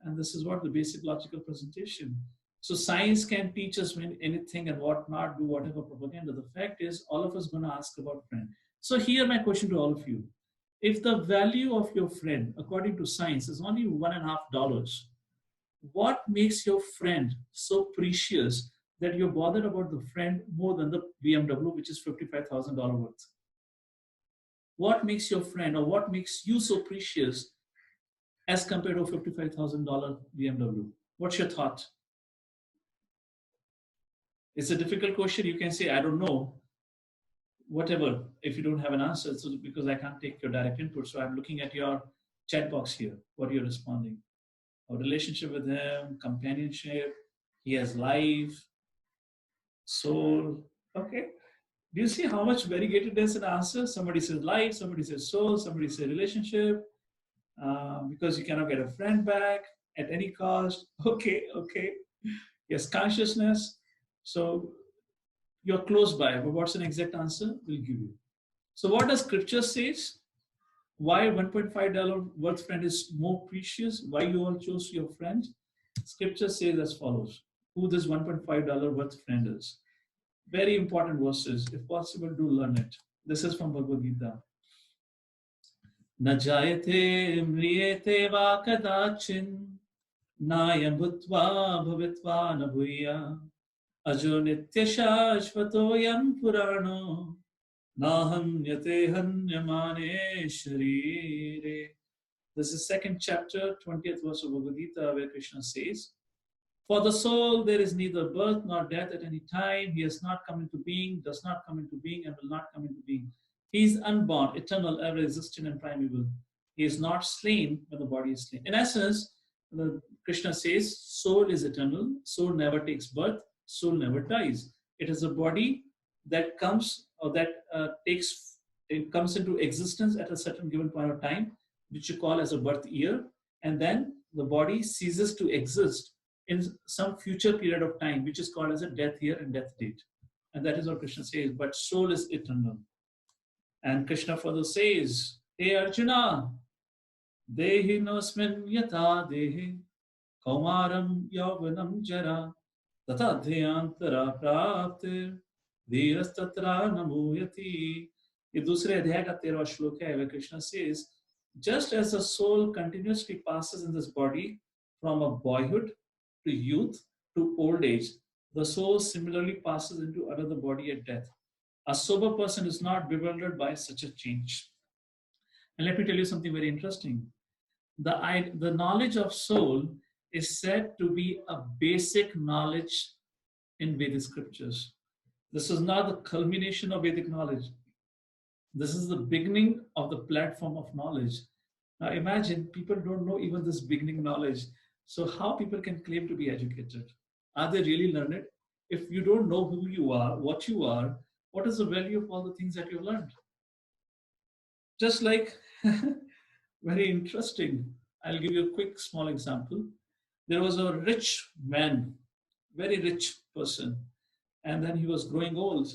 And this is what the basic logical presentation. So science can teach us anything and what not, do whatever propaganda. The fact is, all of us going to ask about friend. So here my question to all of you. If the value of your friend, according to science, is only $1.5, what makes your friend so precious that you're bothered about the friend more than the BMW, which is $55,000 worth? What makes your friend, or what makes you so precious as compared to a $55,000 BMW? What's your thought? It's a difficult question. You can say, I don't know, whatever, if you don't have an answer, so because I can't take your direct input. So I'm looking at your chat box here, what you're responding. A relationship with him, companionship, he has life, soul. Okay. Do you see how much variegated is an answer? Somebody says life, somebody says soul, somebody says relationship. because you cannot get a friend back at any cost. Okay, okay. Yes, consciousness. So you're close by, but what's an exact answer? We'll give you. So what does scripture says? Why $1.5 worth friend is more precious? Why you all chose your friend? Scripture says as follows: who this $1.5 worth friend is. Very important verses. If possible, do learn it. This is from Bhagavad Gita. Najayate mriyate va kadachin nayam bhutva bhavitva nabhuya ajo nitya shashvatoyam purano nahanyate hanyamane sharire. This is second chapter, 20th verse of Bhagavad Gita, where Krishna says, for the soul there is neither birth nor death at any time. He has not come into being, does not come into being, and will not come into being. He is unborn, eternal, ever existing, and primeval. He is not slain when the body is slain. In essence, Krishna says, soul is eternal, soul never takes birth, soul never dies. It is a body that comes or that comes into existence at a certain given point of time, which you call as a birth year, and then the body ceases to exist in some future period of time, which is called as a death year and death date. And that is what Krishna says, but soul is eternal. And Krishna further says, hey Arjuna, dehi nosmin yata dehi kaumaram yauvanam jara tata dhyantara praptir dhirastatra namuyati. ये दूसरे अध्याय का 13वां श्लोक है, where Krishna says, just as the soul continuously passes in this body from a boyhood to youth to old age, the soul similarly passes into another body at death. A sober person is not bewildered by such a change. And let me tell you something very interesting. The knowledge of soul is said to be a basic knowledge in Vedic scriptures. This is not the culmination of Vedic knowledge. This is the beginning of the platform of knowledge. Now imagine people don't know even this beginning knowledge. So how people can claim to be educated? Are they really learned? If you don't know who you are, what is the value of all the things that you've learned? Just like, very interesting. I'll give you a quick small example. There was a rich man, very rich person, and then he was growing old.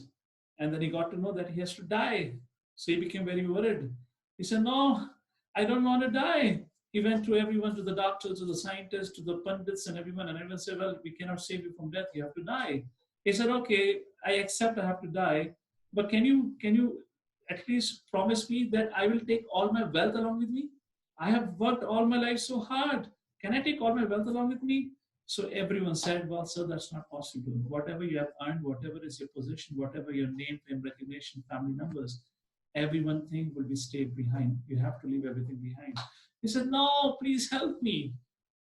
And then he got to know that he has to die. So he became very worried. He said, no, I don't want to die. He went to everyone, to the doctors, to the scientists, to the pundits and everyone said, well, we cannot save you from death, you have to die. He said, okay, I accept I have to die, but can you at least promise me that I will take all my wealth along with me? I have worked all my life so hard. Can I take all my wealth along with me? So everyone said, well, sir, that's not possible. Whatever you have earned, whatever is your position, whatever your name, fame, recognition, family members, everyone thing will be stayed behind. You have to leave everything behind. He said, no, please help me.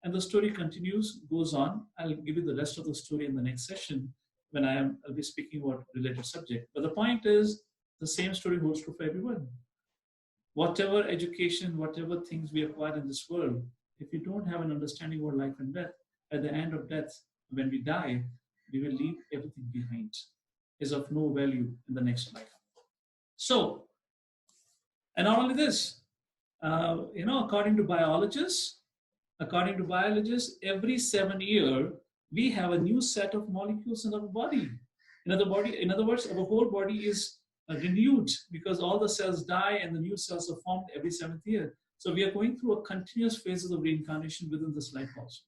And the story continues, goes on. I'll give you the rest of the story in the next session when I'll be speaking about related subject. But the point is, the same story holds true for everyone. Whatever education, whatever things we acquire in this world, if you don't have an understanding about life and death, at the end of death, when we die, we will leave everything behind. Is of no value in the next life. So, and not only this, according to biologists, every 7 years, we have a new set of molecules in our body. In other words, our whole body is renewed because all the cells die and the new cells are formed every 7th year. So we are going through a continuous phases of reincarnation within this life also.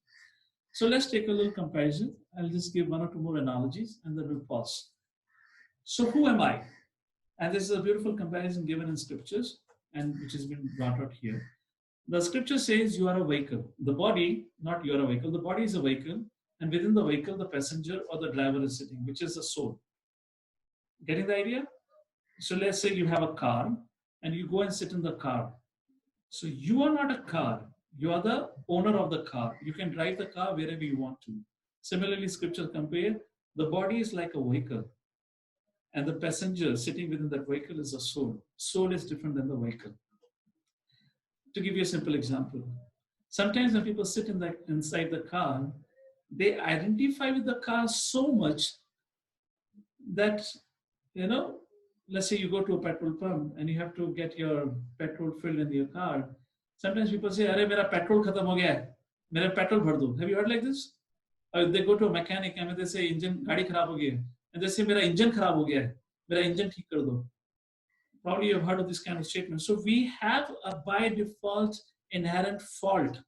So let's take a little comparison. I'll just give one or two more analogies and then we'll pause. So who am I? And this is a beautiful comparison given in scriptures and which has been brought out here. The scripture says you are a vehicle. The body, not you are a vehicle, the body is a vehicle, and within the vehicle, the passenger or the driver is sitting, which is the soul. Getting the idea? So let's say you have a car and you go and sit in the car. So you are not a car. You are the owner of the car. You can drive the car wherever you want to. Similarly, scripture compare, the body is like a vehicle. And the passenger sitting within that vehicle is a soul. Soul is different than the vehicle. To give you a simple example, sometimes when people sit inside the car, they identify with the car so much that, let's say you go to a petrol pump and you have to get your petrol filled in your car. Sometimes people say, "Arey, mera petrol khatam ho gaya hai. Mera petrol bhar do." Have you heard like this? Or they go to a mechanic and they say, "Engine gaadi kharab ho gaya hai," and they say, "Mera engine kharab ho gaya hai. Mera engine theek kar do." Probably you've heard of this kind of statement. So we have a by default inherent fault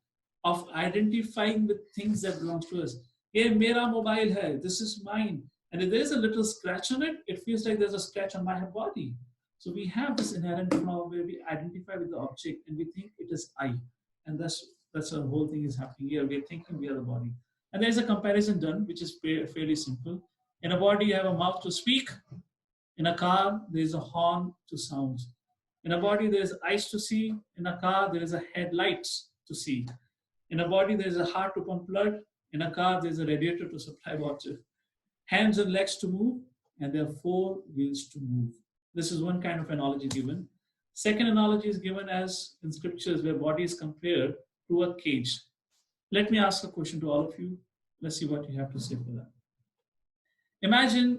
of identifying with things that belong to us. Hey, mera mobile hai, this is mine. And if there's a little scratch on it, it feels like there's a scratch on my body. So we have this inherent flaw where we identify with the object and we think it is I. And that's the whole thing is happening here. We're thinking we are the body. And there's a comparison done, which is fairly simple. In a body, you have a mouth to speak. In a car, there is a horn to sound. In a body, there is eyes to see. In a car, there is a headlights to see. In a body, there is a heart to pump blood. In a car, there is a radiator to supply water. Hands and legs to move, and there are 4 wheels to move. This is one kind of analogy given. Second analogy is given as in scriptures where body is compared to a cage. Let me ask a question to all of you. Let's see what you have to say for that. Imagine,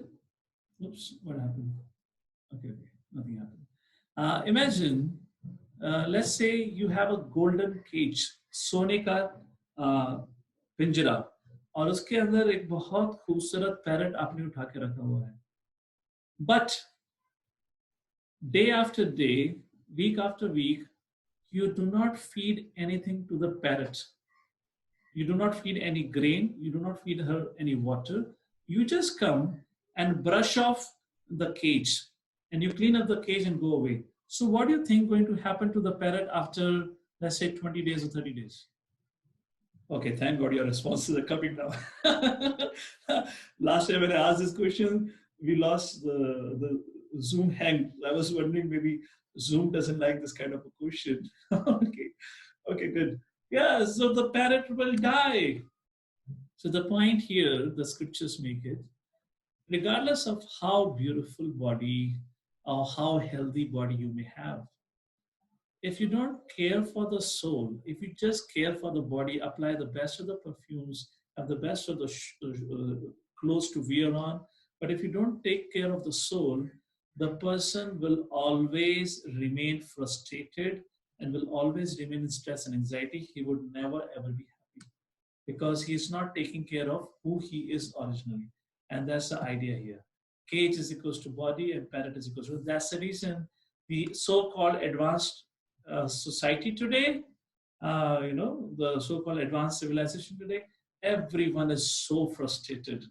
oops, what happened? Okay, nothing happened. Imagine, let's say you have a golden cage, सोने का पिंजरा, और उसके अंदर एक बहुत खूबसूरत parrot आपने उठा के रखा हुआ है. But day after day, week after week, you do not feed anything to the parrot. You do not feed any grain. You do not feed her any water. You just come and brush off the cage and you clean up the cage and go away. So what do you think going to happen to the parrot after, let's say, 20 days or 30 days? Okay, thank God your responses are coming now. Last time when I asked this question, we lost the Zoom hang. I was wondering maybe Zoom doesn't like this kind of a question. Okay, good. Yeah, so the parrot will die. So the point here, the scriptures make it, regardless of how beautiful body or how healthy body you may have, if you don't care for the soul, if you just care for the body, apply the best of the perfumes, have the best of the clothes to wear on, but if you don't take care of the soul, the person will always remain frustrated and will always remain in stress and anxiety. He would never ever be happy because he's not taking care of who he is originally. And that's the idea here. Cage is equals to body and parrot is equals to. That's the reason the so-called advanced society today, the so-called advanced civilization today, everyone is so frustrated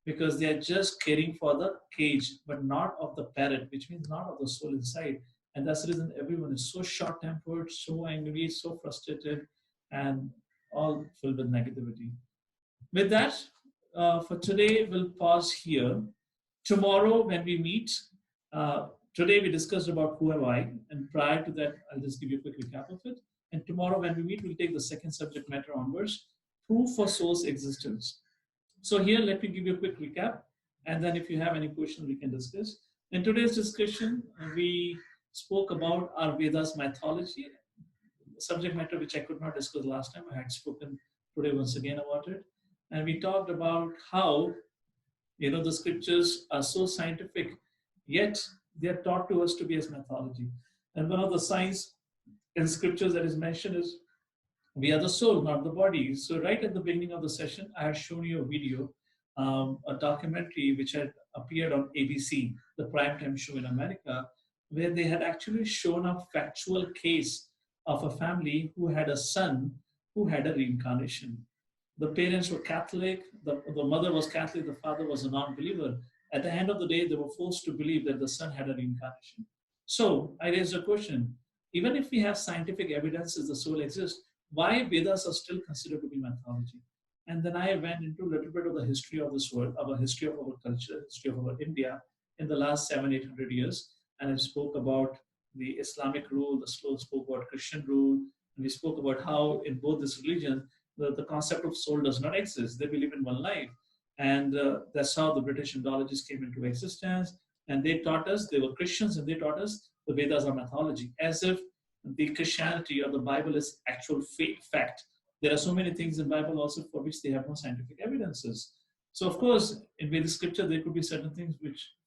because they are just caring for the cage, but not of the parrot, which means not of the soul inside. And that's the reason everyone is so short-tempered, so angry, so frustrated, and all filled with negativity. With that, for today, we'll pause here. Tomorrow, when we meet, today we discussed about who am I, and prior to that, I'll just give you a quick recap of it. And tomorrow, when we meet, we'll take the second subject matter onwards, proof for soul's existence. So here, let me give you a quick recap, and then if you have any questions, we can discuss. In today's discussion, we spoke about our Vedas mythology, subject matter which I could not discuss last time. I had spoken today once again about it. And we talked about how, the scriptures are so scientific, yet they are taught to us to be as mythology. And one of the signs in scriptures that is mentioned is we are the soul, not the body. So right at the beginning of the session, I had shown you a video, a documentary which had appeared on ABC, the primetime show in America, where they had actually shown a factual case of a family who had a son who had a reincarnation. The parents were Catholic, the mother was Catholic, the father was a non-believer. At the end of the day, they were forced to believe that the son had a reincarnation. So I raised a question. Even if we have scientific evidences the soul exists, why Vedas are still considered to be mythology? And then I went into a little bit of the history of this world, of a history of our culture, history of our India in the last 700-800 years. And I spoke about the Islamic rule, spoke about Christian rule, and we spoke about how in both this religion, the concept of soul does not exist. They believe in one life. And that's how the British Indologists came into existence. And they taught us, they were Christians, and they taught us the Vedas are mythology, as if the Christianity or the Bible is actual fact. There are so many things in the Bible also for which they have no scientific evidences. So of course, in Vedic scripture, there could be certain things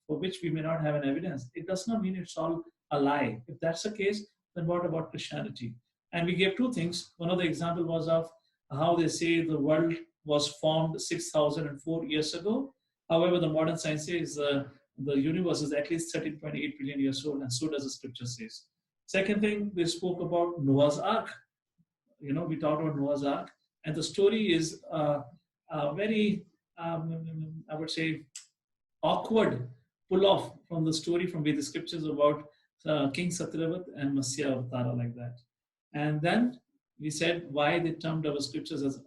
for which we may not have an evidence. It does not mean it's all a lie. If that's the case, then what about Christianity? And we gave two things. One of the example was of how they say the world was formed 6,004 years ago. However, the modern science says the universe is at least 13.8 billion years old, and so does the scripture says. Second thing, we spoke about Noah's Ark. We talked about Noah's Ark, and the story is very, I would say, awkward pull off from the story from the scriptures about King Satyravat and Masya Avatara, like that. And then we said why they termed our scriptures as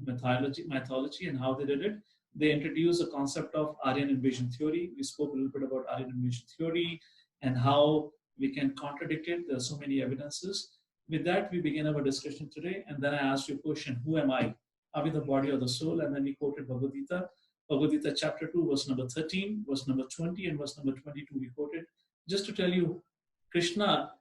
mythology and how they did it. They introduced the concept of Aryan invasion theory. We spoke a little bit about Aryan invasion theory and how we can contradict it. There are so many evidences. With that, we begin our discussion today. And then I asked you a question, who am I? Are we the body or the soul? And then we quoted Bhagavad Gita. Bhagavad Gita chapter 2, verse number 13, verse number 20, and verse number 22 we quoted. Just to tell you, Krishna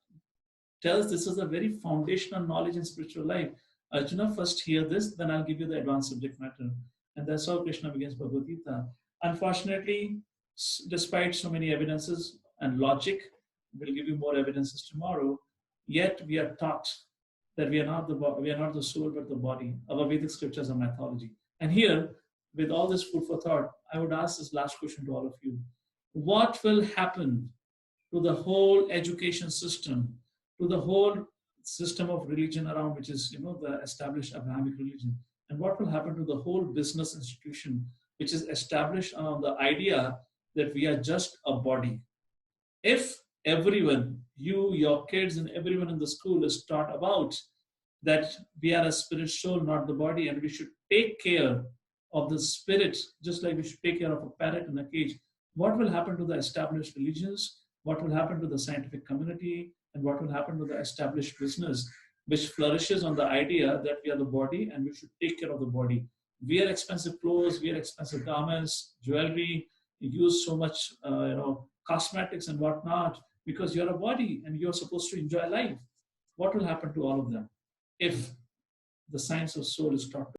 tells this is a very foundational knowledge in spiritual life. Arjuna, first hear this, then I'll give you the advanced subject matter. And that's how Krishna begins Bhagavad Gita. Unfortunately, despite so many evidences and logic, we'll give you more evidences tomorrow, yet we are taught that we are not the soul but the body. Our Vedic scriptures are mythology. And here, with all this food for thought, I would ask this last question to all of you. What will happen to the whole education system, to the whole system of religion around, which is the established Abrahamic religion? And what will happen to the whole business institution, which is established on the idea that we are just a body? If everyone, you, your kids, and everyone in the school is taught about that we are a spirit soul, not the body, and we should take care of the spirit, just like we should take care of a parrot in a cage, what will happen to the established religions? What will happen to the scientific community? And what will happen to the established business, which flourishes on the idea that we are the body and we should take care of the body? Wear expensive clothes, wear expensive garments, jewelry, use so much, cosmetics and whatnot, because you're a body and you're supposed to enjoy life. What will happen to all of them if the science of soul is taught?